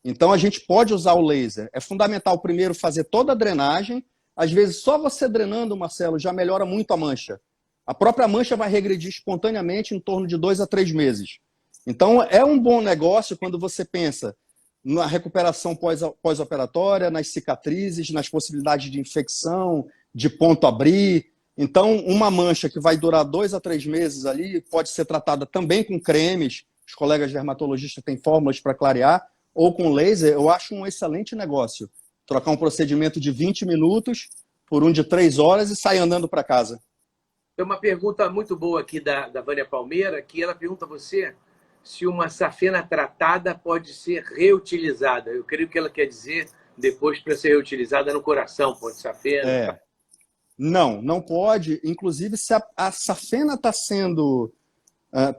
Então, a gente pode usar o laser. É fundamental, primeiro, fazer toda a drenagem. Às vezes, só você drenando, Marcelo, já melhora muito a mancha. A própria mancha vai regredir espontaneamente em torno de 2 a 3 meses. Então, é um bom negócio quando você pensa na recuperação pós-operatória, nas cicatrizes, nas possibilidades de infecção, de ponto abrir. Então, uma mancha que vai durar 2 a 3 meses ali pode ser tratada também com cremes. Os colegas dermatologistas têm fórmulas para clarear, ou com laser. Eu acho um excelente negócio. Trocar um procedimento de 20 minutos por um de 3 horas e sair andando para casa. Tem uma pergunta muito boa aqui da Vânia Palmeira, que ela pergunta a você se uma safena tratada pode ser reutilizada. Eu creio que ela quer dizer depois para ser reutilizada no coração, pode safena. Não pode. Inclusive, se a safena está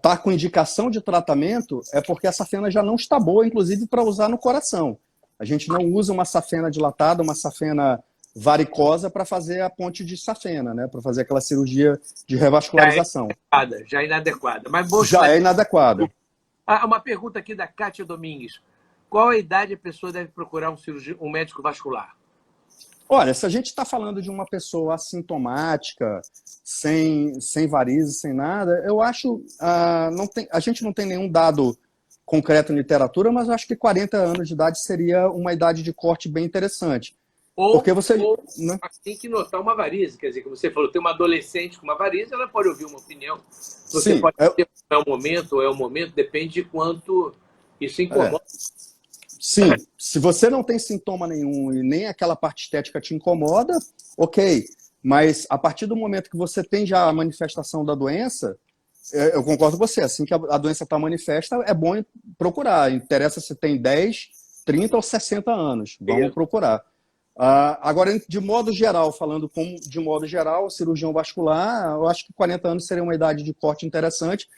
tá com indicação de tratamento, é porque a safena já não está boa, inclusive, para usar no coração. A gente não usa uma safena dilatada, uma safena varicosa para fazer a ponte de safena, né? Para fazer aquela cirurgia de revascularização. Já é inadequada. Mas é inadequada. Uma pergunta aqui da Kátia Domingues. Qual a idade a pessoa deve procurar um médico vascular? Olha, se a gente está falando de uma pessoa assintomática, sem varizes, sem nada, eu acho... a gente não tem nenhum dado concreto em literatura, mas eu acho que 40 anos de idade seria uma idade de corte bem interessante. Porque você né? Tem que notar uma varize, quer dizer, que você falou, tem uma adolescente com uma varize, ela pode ouvir uma opinião. Você pode ter é um momento, depende de quanto isso incomoda. Sim, se você não tem sintoma nenhum e nem aquela parte estética te incomoda, ok. Mas a partir do momento que você tem já a manifestação da doença, eu concordo com você, assim que a doença está manifesta, é bom procurar. Interessa se tem 10, 30 ou 60 anos. Vamos procurar. Agora, de modo geral, falando de modo geral, cirurgião vascular, eu acho que 40 anos seria uma idade de corte interessante,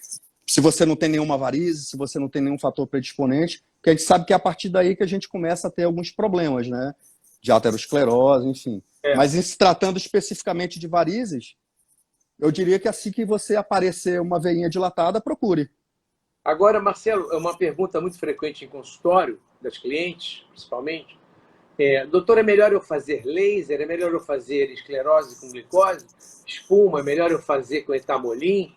se você não tem nenhuma varize, se você não tem nenhum fator predisponente, porque a gente sabe que é a partir daí que a gente começa a ter alguns problemas, né? De aterosclerose, enfim. Mas em se tratando especificamente de varizes, eu diria que assim que você aparecer uma veinha dilatada, procure. Agora, Marcelo, é uma pergunta muito frequente em consultório, das clientes, principalmente. Doutor, é melhor eu fazer laser? É melhor eu fazer esclerose com glicose? Espuma? É melhor eu fazer com etamolim?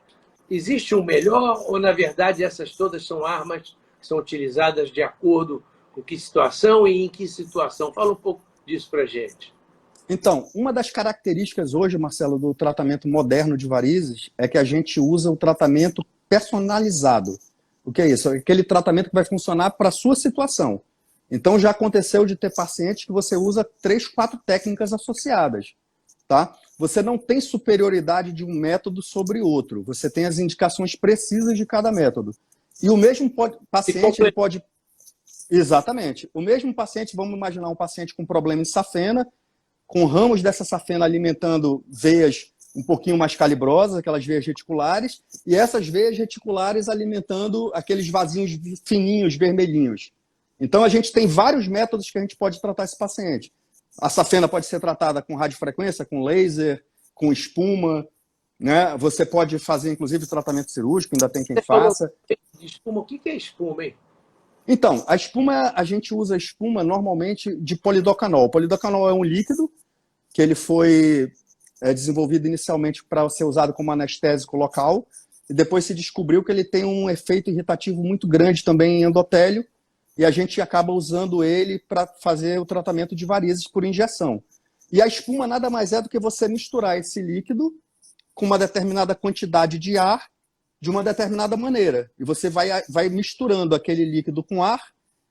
Existe um melhor ou, na verdade, essas todas são armas que são utilizadas de acordo com que situação e em que situação? Fala um pouco disso para a gente. Então, uma das características hoje, Marcelo, do tratamento moderno de varizes é que a gente usa o tratamento personalizado. O que é isso? É aquele tratamento que vai funcionar para a sua situação. Então, já aconteceu de ter pacientes que você usa 3, 4 técnicas associadas. Tá? Você não tem superioridade de um método sobre outro. Você tem as indicações precisas de cada método. E o mesmo paciente ele pode... Exatamente. O mesmo paciente, vamos imaginar um paciente com problema em safena, com ramos dessa safena alimentando veias um pouquinho mais calibrosas, aquelas veias reticulares, e essas veias reticulares alimentando aqueles vasinhos fininhos, vermelhinhos. Então, a gente tem vários métodos que a gente pode tratar esse paciente. A safena pode ser tratada com radiofrequência, com laser, com espuma, né? Você pode fazer, inclusive, tratamento cirúrgico, ainda tem quem faça. Espuma, o que é espuma, hein? Então, a espuma, a gente usa espuma normalmente de polidocanol. O polidocanol é um líquido que ele foi desenvolvido inicialmente para ser usado como anestésico local, e depois se descobriu que ele tem um efeito irritativo muito grande também em endotélio, e a gente acaba usando ele para fazer o tratamento de varizes por injeção. E a espuma nada mais é do que você misturar esse líquido com uma determinada quantidade de ar de uma determinada maneira. E você vai misturando aquele líquido com ar.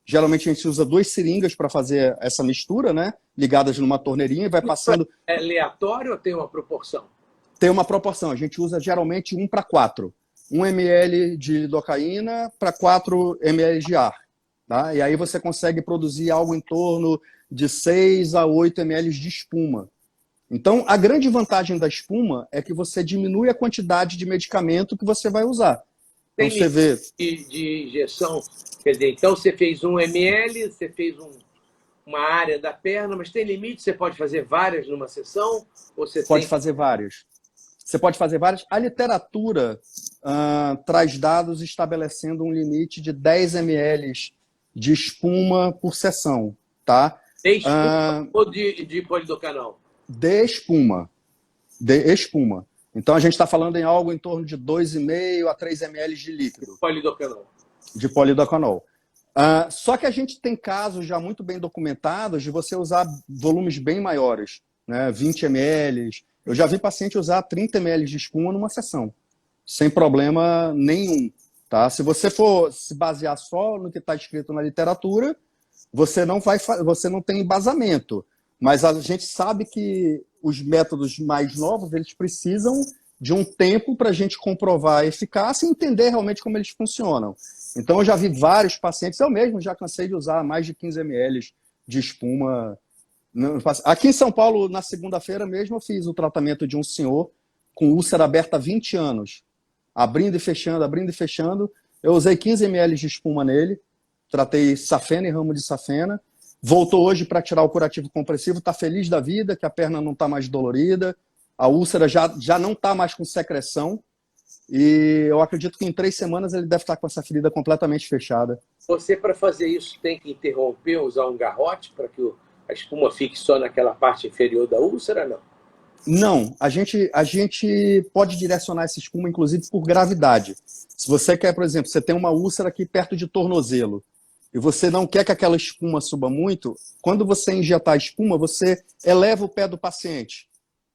Geralmente a gente usa 2 seringas para fazer essa mistura, né? Ligadas numa torneirinha e vai passando... É aleatório ou tem uma proporção? Tem uma proporção. A gente usa geralmente 1:4. 1 ml de lidocaína para 4 ml de ar. Tá? E aí você consegue produzir algo em torno de 6 a 8 ml de espuma. Então, a grande vantagem da espuma é que você diminui a quantidade de medicamento que você vai usar. Tem então, você vê... de injeção, quer dizer, então você fez 1 ml, você fez uma área da perna, mas tem limite? Você pode fazer várias numa sessão? Ou você pode fazer várias. Você pode fazer várias. A literatura traz dados estabelecendo um limite de 10 ml de espuma por sessão, tá? De espuma ou de polidocanol? De espuma. De espuma. Então, a gente está falando em algo em torno de 2,5 a 3 ml de líquido. Polidocanol. De polidocanol. Só que a gente tem casos já muito bem documentados de você usar volumes bem maiores, né? 20 ml. Eu já vi paciente usar 30 ml de espuma numa sessão, sem problema nenhum. Tá? Se você for se basear só no que está escrito na literatura, você não tem embasamento. Mas a gente sabe que os métodos mais novos, eles precisam de um tempo para a gente comprovar a eficácia e entender realmente como eles funcionam. Então, eu já vi vários pacientes, eu mesmo já cansei de usar mais de 15 ml de espuma. Aqui em São Paulo, na segunda-feira mesmo, eu fiz o tratamento de um senhor com úlcera aberta há 20 anos. Abrindo e fechando. Eu usei 15 ml de espuma nele, tratei safena e ramo de safena. Voltou hoje para tirar o curativo compressivo, está feliz da vida, que a perna não está mais dolorida, a úlcera já não está mais com secreção, e eu acredito que em 3 semanas ele deve estar com essa ferida completamente fechada. Você, para fazer isso, tem que interromper, usar um garrote para que a espuma fique só naquela parte inferior da úlcera, não? Não, a gente pode direcionar essa espuma, inclusive, por gravidade. Se você quer, por exemplo, você tem uma úlcera aqui perto de tornozelo, e você não quer que aquela espuma suba muito, quando você injetar a espuma, você eleva o pé do paciente.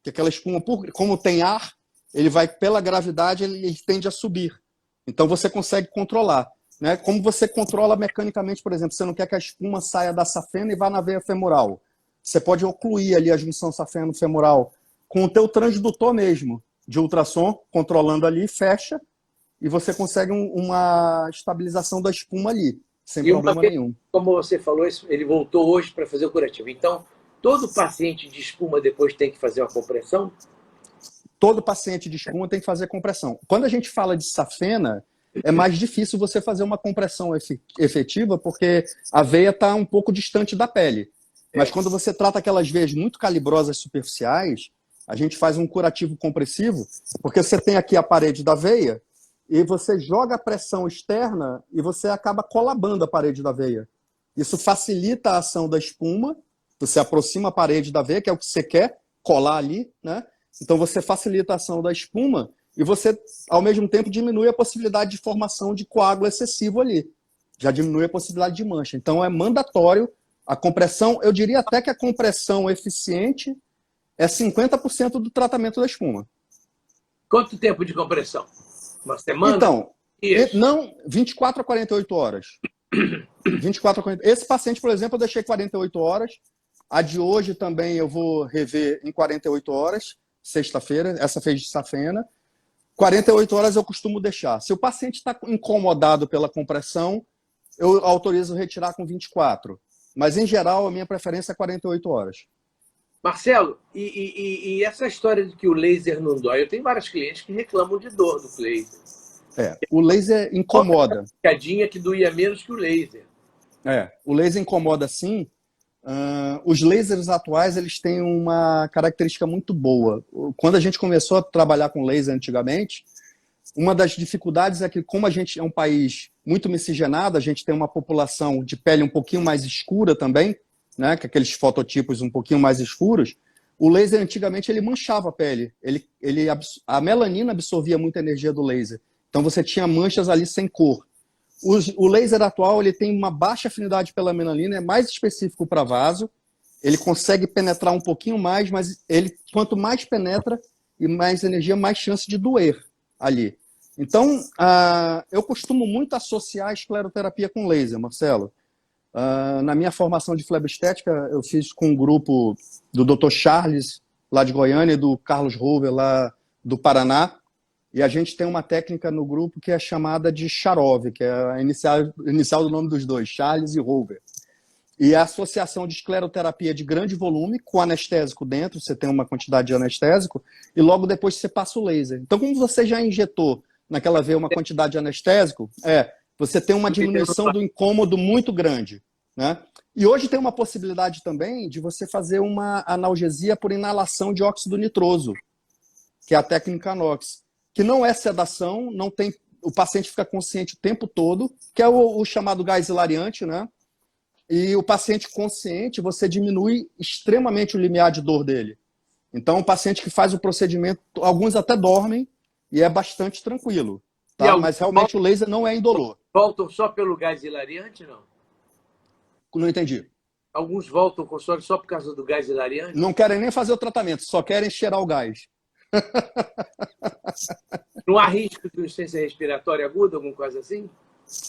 Que aquela espuma, como tem ar, ele vai, pela gravidade, ele tende a subir. Então você consegue controlar. Né? Como você controla mecanicamente, por exemplo, você não quer que a espuma saia da safena e vá na veia femoral. Você pode ocluir ali a junção safeno-femoral com o teu transdutor mesmo, de ultrassom, controlando ali, fecha, e você consegue uma estabilização da espuma ali. Sem problema nenhum. Como você falou, ele voltou hoje para fazer o curativo. Então, todo paciente de espuma depois tem que fazer uma compressão? Todo paciente de espuma tem que fazer compressão. Quando a gente fala de safena, é mais difícil você fazer uma compressão efetiva, porque a veia está um pouco distante da pele. Mas quando você trata aquelas veias muito calibrosas superficiais, a gente faz um curativo compressivo, porque você tem aqui a parede da veia, e você joga a pressão externa e você acaba colabando a parede da veia. Isso facilita a ação da espuma você aproxima a parede da veia, que é o que você quer colar ali, né? Então você facilita a ação da espuma e você, ao mesmo tempo, diminui a possibilidade de formação de coágulo excessivo ali. Já diminui a possibilidade de mancha. Então é mandatório a compressão. Eu diria até que a compressão eficiente é 50% do tratamento da espuma. Quanto tempo de compressão? Uma semana? Então, Dias? não, 24 a 48 horas. 24 a 40. Esse paciente, por exemplo, eu deixei 48 horas. A de hoje também eu vou rever em 48 horas, sexta-feira, essa fez de safena. 48 horas eu costumo deixar. Se o paciente está incomodado pela compressão, eu autorizo retirar com 24. Mas, em geral, a minha preferência é 48 horas. Marcelo, e essa história de que o laser não dói? Eu tenho vários clientes que reclamam de dor do laser. O laser incomoda. Uma picadinha que doía menos que o laser. O laser incomoda sim. Os lasers atuais eles têm uma característica muito boa. Quando a gente começou a trabalhar com laser antigamente, uma das dificuldades é que, como a gente é um país muito miscigenado, a gente tem uma população de pele um pouquinho mais escura também, né, com aqueles fototipos um pouquinho mais escuros, o laser antigamente ele manchava a pele. A melanina absorvia muita energia do laser. Então você tinha manchas ali sem cor. O laser atual ele tem uma baixa afinidade pela melanina, é mais específico para vaso, ele consegue penetrar um pouquinho mais, mas ele quanto mais penetra e mais energia, mais chance de doer ali. Então, eu costumo muito associar a escleroterapia com laser, Marcelo. Na minha formação de flebestética, eu fiz com um grupo do Dr. Charles, lá de Goiânia, e do Carlos Rover, lá do Paraná. E a gente tem uma técnica no grupo que é chamada de Charove, que é a inicial do nome dos dois, Charles e Rover. E a associação de escleroterapia de grande volume com anestésico dentro, você tem uma quantidade de anestésico, e logo depois você passa o laser. Então, como você já injetou naquela veia uma quantidade de anestésico, você tem uma diminuição do incômodo muito grande, né? E hoje tem uma possibilidade também de você fazer uma analgesia por inalação de óxido nitroso, que é a técnica NOx, que não é sedação, não tem, o paciente fica consciente o tempo todo, que é o chamado gás hilariante, né? E o paciente consciente, você diminui extremamente o limiar de dor dele. Então, o paciente que faz o procedimento, alguns até dormem, e é bastante tranquilo. Tá? Mas realmente o laser não é indolor. Voltam só pelo gás hilariante, não? Não entendi. Alguns voltam ao consultório só por causa do gás hilariante? Não querem nem fazer o tratamento, só querem cheirar o gás. Não há risco de insuficiência respiratória aguda, alguma coisa assim?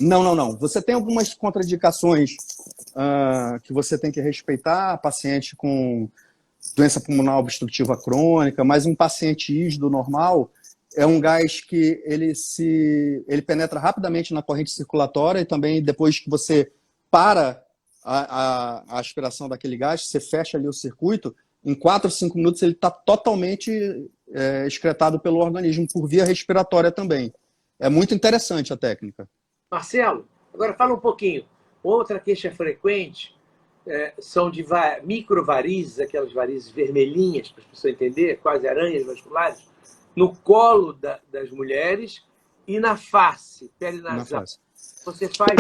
Não. Você tem algumas contraindicações que você tem que respeitar, paciente com doença pulmonar obstrutiva crônica, mas um paciente ígido normal é um gás que ele penetra rapidamente na corrente circulatória e também depois que você para a aspiração daquele gás, você fecha ali o circuito, em 4 ou 5 minutos ele está totalmente excretado pelo organismo por via respiratória também. É muito interessante a técnica. Marcelo, agora fala um pouquinho. Outra queixa frequente são de microvarizes, aquelas varizes vermelhinhas, para as pessoas entenderem, quase aranhas vasculares, no colo das mulheres e na face, pele nasal. Você faz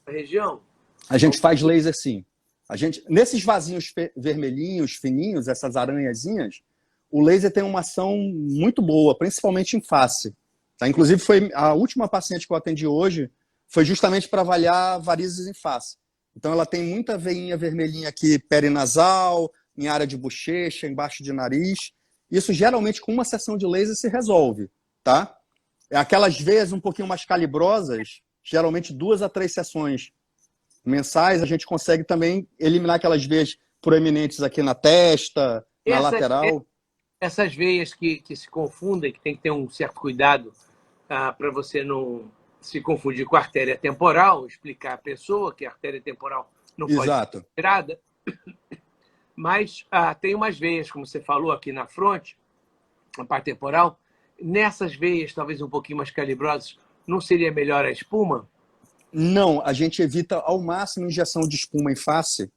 na região? A gente faz laser, sim. Nesses vasinhos vermelhinhos, fininhos, essas aranhazinhas, o laser tem uma ação muito boa, principalmente em face. Tá? Inclusive, foi a última paciente que eu atendi hoje foi justamente para avaliar varizes em face. Então, ela tem muita veinha vermelhinha aqui, perinasal, em área de bochecha, embaixo de nariz. Isso, geralmente, com uma sessão de laser se resolve. Tá? Aquelas veias um pouquinho mais calibrosas, geralmente 2 a 3 sessões mensais, a gente consegue também eliminar aquelas veias proeminentes aqui na testa, na lateral. Essas veias que se confundem, que tem que ter um certo cuidado para você não se confundir com a artéria temporal, explicar à pessoa que a artéria temporal não pode ser tirada. Mas tem umas veias, como você falou aqui na fronte, na parte temporal, nessas veias, talvez um pouquinho mais calibrosas, não seria melhor a espuma? Não, a gente evita ao máximo injeção de espuma em face,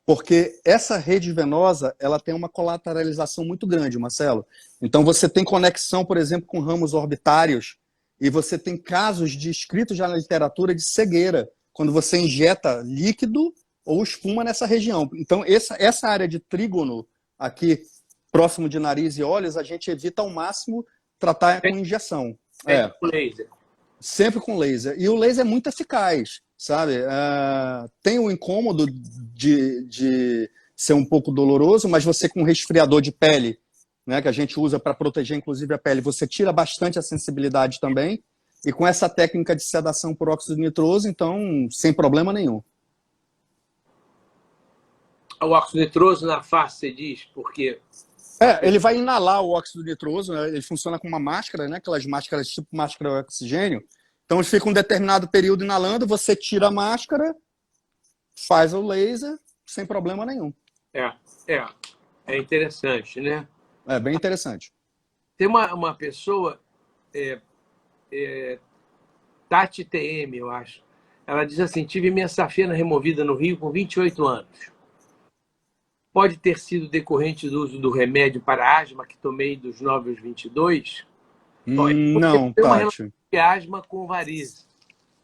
porque essa rede venosa ela tem uma colateralização muito grande, Marcelo. Então você tem conexão, por exemplo, com ramos orbitários, e você tem casos descritos já na literatura de cegueira, quando você injeta líquido ou espuma nessa região. Então, essa área de trígono aqui, próximo de nariz e olhos, a gente evita ao máximo tratar com injeção. Com laser. Sempre com laser. E o laser é muito eficaz, sabe? Tem o incômodo de ser um pouco doloroso, mas você com resfriador de pele, né, que a gente usa para proteger inclusive a pele, você tira bastante a sensibilidade também. E com essa técnica de sedação por óxido nitroso, então, sem problema nenhum. O óxido nitroso na face, você diz, porque... Ele vai inalar o óxido nitroso, né? Ele funciona com uma máscara, né? Aquelas máscaras tipo máscara de oxigênio. Então ele fica um determinado período inalando, você tira a máscara, faz o laser, sem problema nenhum. É interessante, né? É bem interessante. Tem uma pessoa, Tati TM, eu acho. Ela diz assim, tive minha safena removida no Rio com 28 anos. Pode ter sido decorrente do uso do remédio para asma que tomei dos 9 aos 22? Não, tem uma Tati. relação de asma com varizes.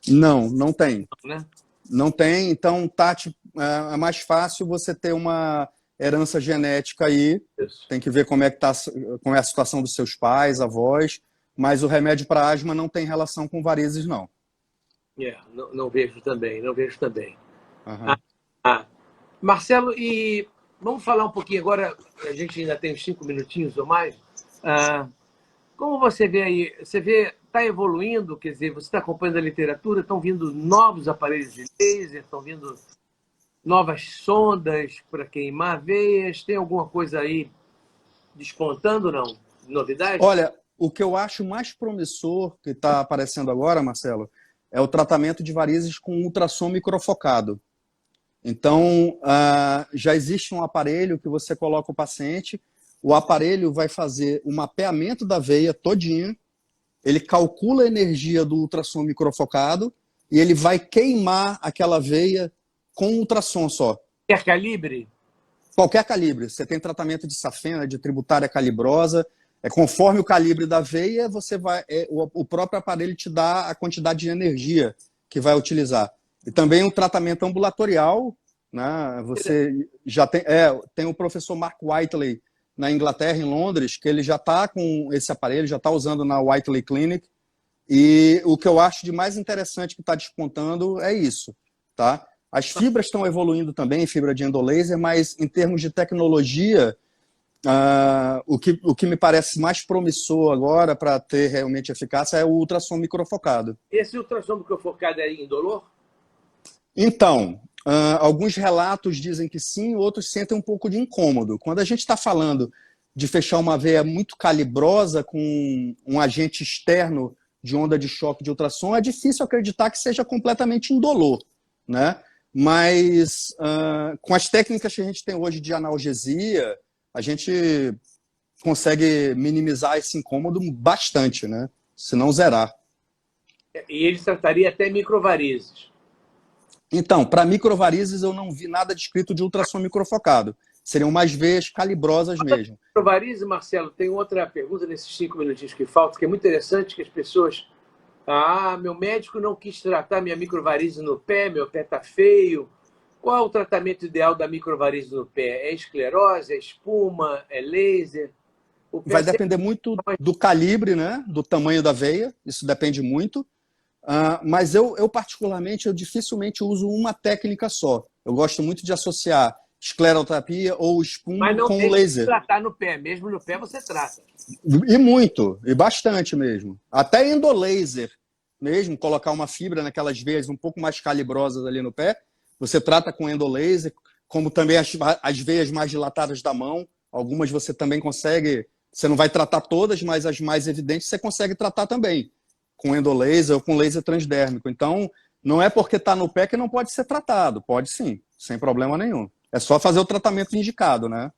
Não tem. Né? Não tem. Então, Tati, é mais fácil você ter uma herança genética aí. Isso. Tem que ver como é a situação dos seus pais, avós. Mas o remédio para asma não tem relação com varizes, não. Não vejo também. Uhum. Marcelo, e vamos falar um pouquinho agora, a gente ainda tem uns 5 minutinhos ou mais. Como você vê aí? Você vê, está evoluindo, quer dizer, você está acompanhando a literatura, estão vindo novos aparelhos de laser, estão vindo novas sondas para queimar veias, tem alguma coisa aí despontando, não? Novidade? Olha, o que eu acho mais promissor que está aparecendo agora, Marcelo, é o tratamento de varizes com ultrassom microfocado. Então, já existe um aparelho que você coloca o paciente, o aparelho vai fazer o mapeamento da veia todinha, ele calcula a energia do ultrassom microfocado e ele vai queimar aquela veia com ultrassom só. Qualquer calibre? Qualquer calibre. Você tem tratamento de safena, de tributária calibrosa, conforme o calibre da veia, o próprio aparelho te dá a quantidade de energia que vai utilizar. E também um tratamento ambulatorial, né? Você já tem o professor Mark Whiteley na Inglaterra, em Londres, que ele já está com esse aparelho, já está usando na Whiteley Clinic. E o que eu acho de mais interessante que está despontando é isso, tá? As fibras estão evoluindo também, fibra de endolaser, mas em termos de tecnologia, o que me parece mais promissor agora para ter realmente eficácia é o ultrassom microfocado. Esse ultrassom microfocado é indolor? Então, alguns relatos dizem que sim, outros sentem um pouco de incômodo. Quando a gente está falando de fechar uma veia muito calibrosa com um agente externo de onda de choque de ultrassom, é difícil acreditar que seja completamente indolor, né? Mas com as técnicas que a gente tem hoje de analgesia, a gente consegue minimizar esse incômodo bastante, né? Se não zerar. E ele trataria até microvarizes. Então, para microvarizes eu não vi nada descrito de ultrassom microfocado. Seriam mais veias calibrosas mesmo. Microvarize, Marcelo, tem outra pergunta nesses 5 minutinhos que faltam, que é muito interessante, que as pessoas... meu médico não quis tratar minha microvarize no pé, meu pé está feio. Qual é o tratamento ideal da microvarize no pé? É esclerose, é espuma, é laser? Vai depender muito do calibre, né? Do tamanho da veia, isso depende muito. Mas eu particularmente, eu dificilmente uso uma técnica só. Eu gosto muito de associar escleroterapia ou espuma com laser. Mas tratar no pé, mesmo no pé você trata. E muito, e bastante mesmo. Até endolaser mesmo, colocar uma fibra naquelas veias um pouco mais calibrosas ali no pé, você trata com endolaser, como também as veias mais dilatadas da mão. Algumas você também consegue, você não vai tratar todas, mas as mais evidentes você consegue tratar também, com endolaser ou com laser transdérmico. Então, não é porque está no pé que não pode ser tratado. Pode sim, sem problema nenhum. É só fazer o tratamento indicado, né?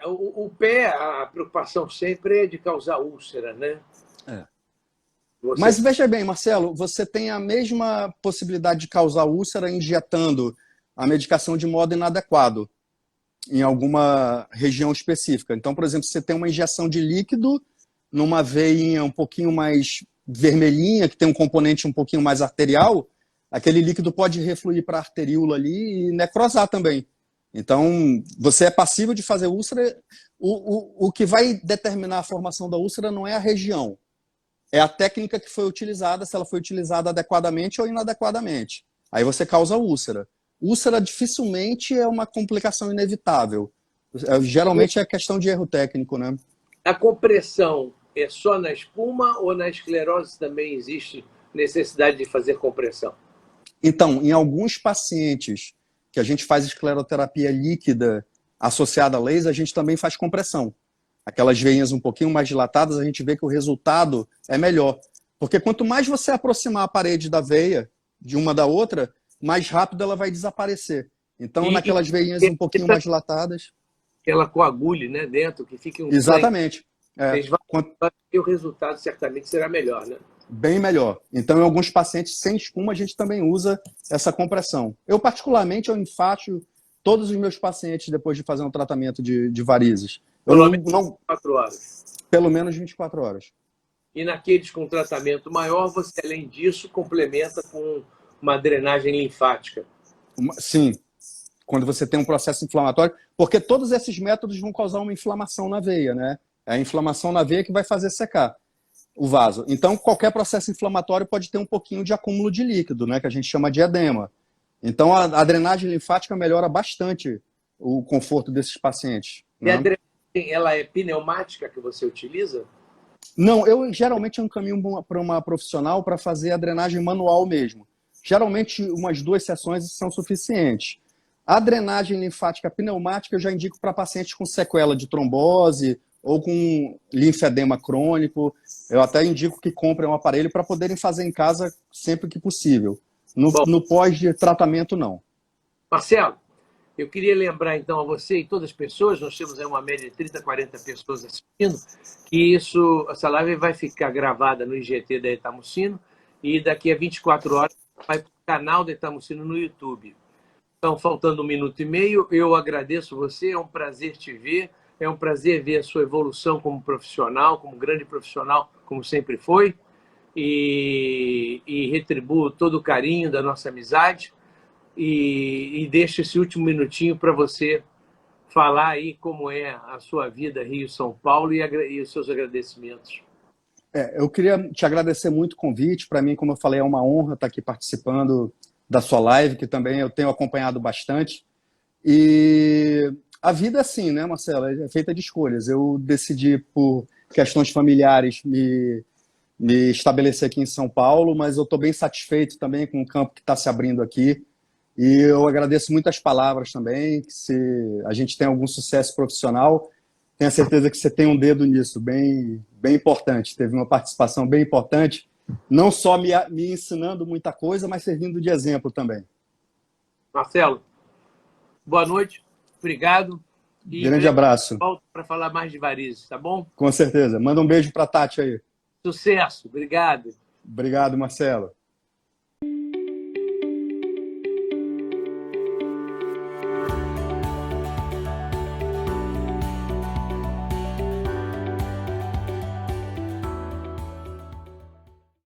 O pé, a preocupação sempre é de causar úlcera, né? Mas veja bem, Marcelo, você tem a mesma possibilidade de causar úlcera injetando a medicação de modo inadequado em alguma região específica. Então, por exemplo, você tem uma injeção de líquido numa veinha um pouquinho mais vermelhinha, que tem um componente um pouquinho mais arterial, aquele líquido pode refluir para a arteríola ali e necrosar também. Então, você é passível de fazer úlcera. O que vai determinar a formação da úlcera não é a região, é a técnica que foi utilizada, se ela foi utilizada adequadamente ou inadequadamente. Aí você causa úlcera. Úlcera dificilmente é uma complicação inevitável. Geralmente é questão de erro técnico, né? A compressão é só na espuma ou na esclerose também existe necessidade de fazer compressão? Então, em alguns pacientes que a gente faz escleroterapia líquida associada a laser, a gente também faz compressão. Aquelas veinhas um pouquinho mais dilatadas, a gente vê que o resultado é melhor. Porque quanto mais você aproximar a parede da veia de uma da outra, mais rápido ela vai desaparecer. Então, naquelas veinhas um pouquinho mais dilatadas... Ela coagule, né, dentro, que fique um Exatamente. E o resultado certamente será melhor, né? Bem melhor. Então, em alguns pacientes sem espuma, a gente também usa essa compressão. Eu, particularmente, eu enfaixo todos os meus pacientes depois de fazer um tratamento de varizes. Pelo menos 24 horas. Pelo menos 24 horas. E naqueles com tratamento maior, você, além disso, complementa com uma drenagem linfática. Sim. Quando você tem um processo inflamatório, porque todos esses métodos vão causar uma inflamação na veia, né? É a inflamação na veia que vai fazer secar o vaso. Então, qualquer processo inflamatório pode ter um pouquinho de acúmulo de líquido, né? Que a gente chama de edema. Então, a drenagem linfática melhora bastante o conforto desses pacientes. E né? a drenagem, ela é pneumática que você utiliza? Não, eu geralmente encaminho para uma profissional para fazer a drenagem manual mesmo. Geralmente, umas 2 sessões são suficientes. A drenagem linfática pneumática eu já indico para pacientes com sequela de trombose ou com linfedema crônico. Eu até indico que comprem um aparelho para poderem fazer em casa sempre que possível. No pós-tratamento, não. Marcelo, eu queria lembrar então a você e todas as pessoas, nós temos aí uma média de 30, 40 pessoas assistindo, que essa live vai ficar gravada no IGT da Itamucino e daqui a 24 horas vai para o canal da Itamucino no YouTube. Então, faltando 1 minuto e meio, eu agradeço você, é um prazer te ver, é um prazer ver a sua evolução como profissional, como grande profissional, como sempre foi, e retribuo todo o carinho da nossa amizade e deixo esse último minutinho para você falar aí como é a sua vida Rio-São Paulo e os seus agradecimentos. Eu queria te agradecer muito o convite. Para mim, como eu falei, é uma honra estar aqui participando da sua live, que também eu tenho acompanhado bastante. E a vida é assim, né, Marcelo? É feita de escolhas. Eu decidi, por questões familiares, me estabelecer aqui em São Paulo, mas eu estou bem satisfeito também com o campo que está se abrindo aqui. E eu agradeço muito as palavras também, que se a gente tem algum sucesso profissional, tenho certeza que você tem um dedo nisso, bem importante. Teve uma participação bem importante, não só me ensinando muita coisa, mas servindo de exemplo também. Marcelo, boa noite, obrigado. E grande abraço. Volto para falar mais de varizes, tá bom? Com certeza. Manda um beijo para a Tati aí. Sucesso, obrigado. Obrigado, Marcelo.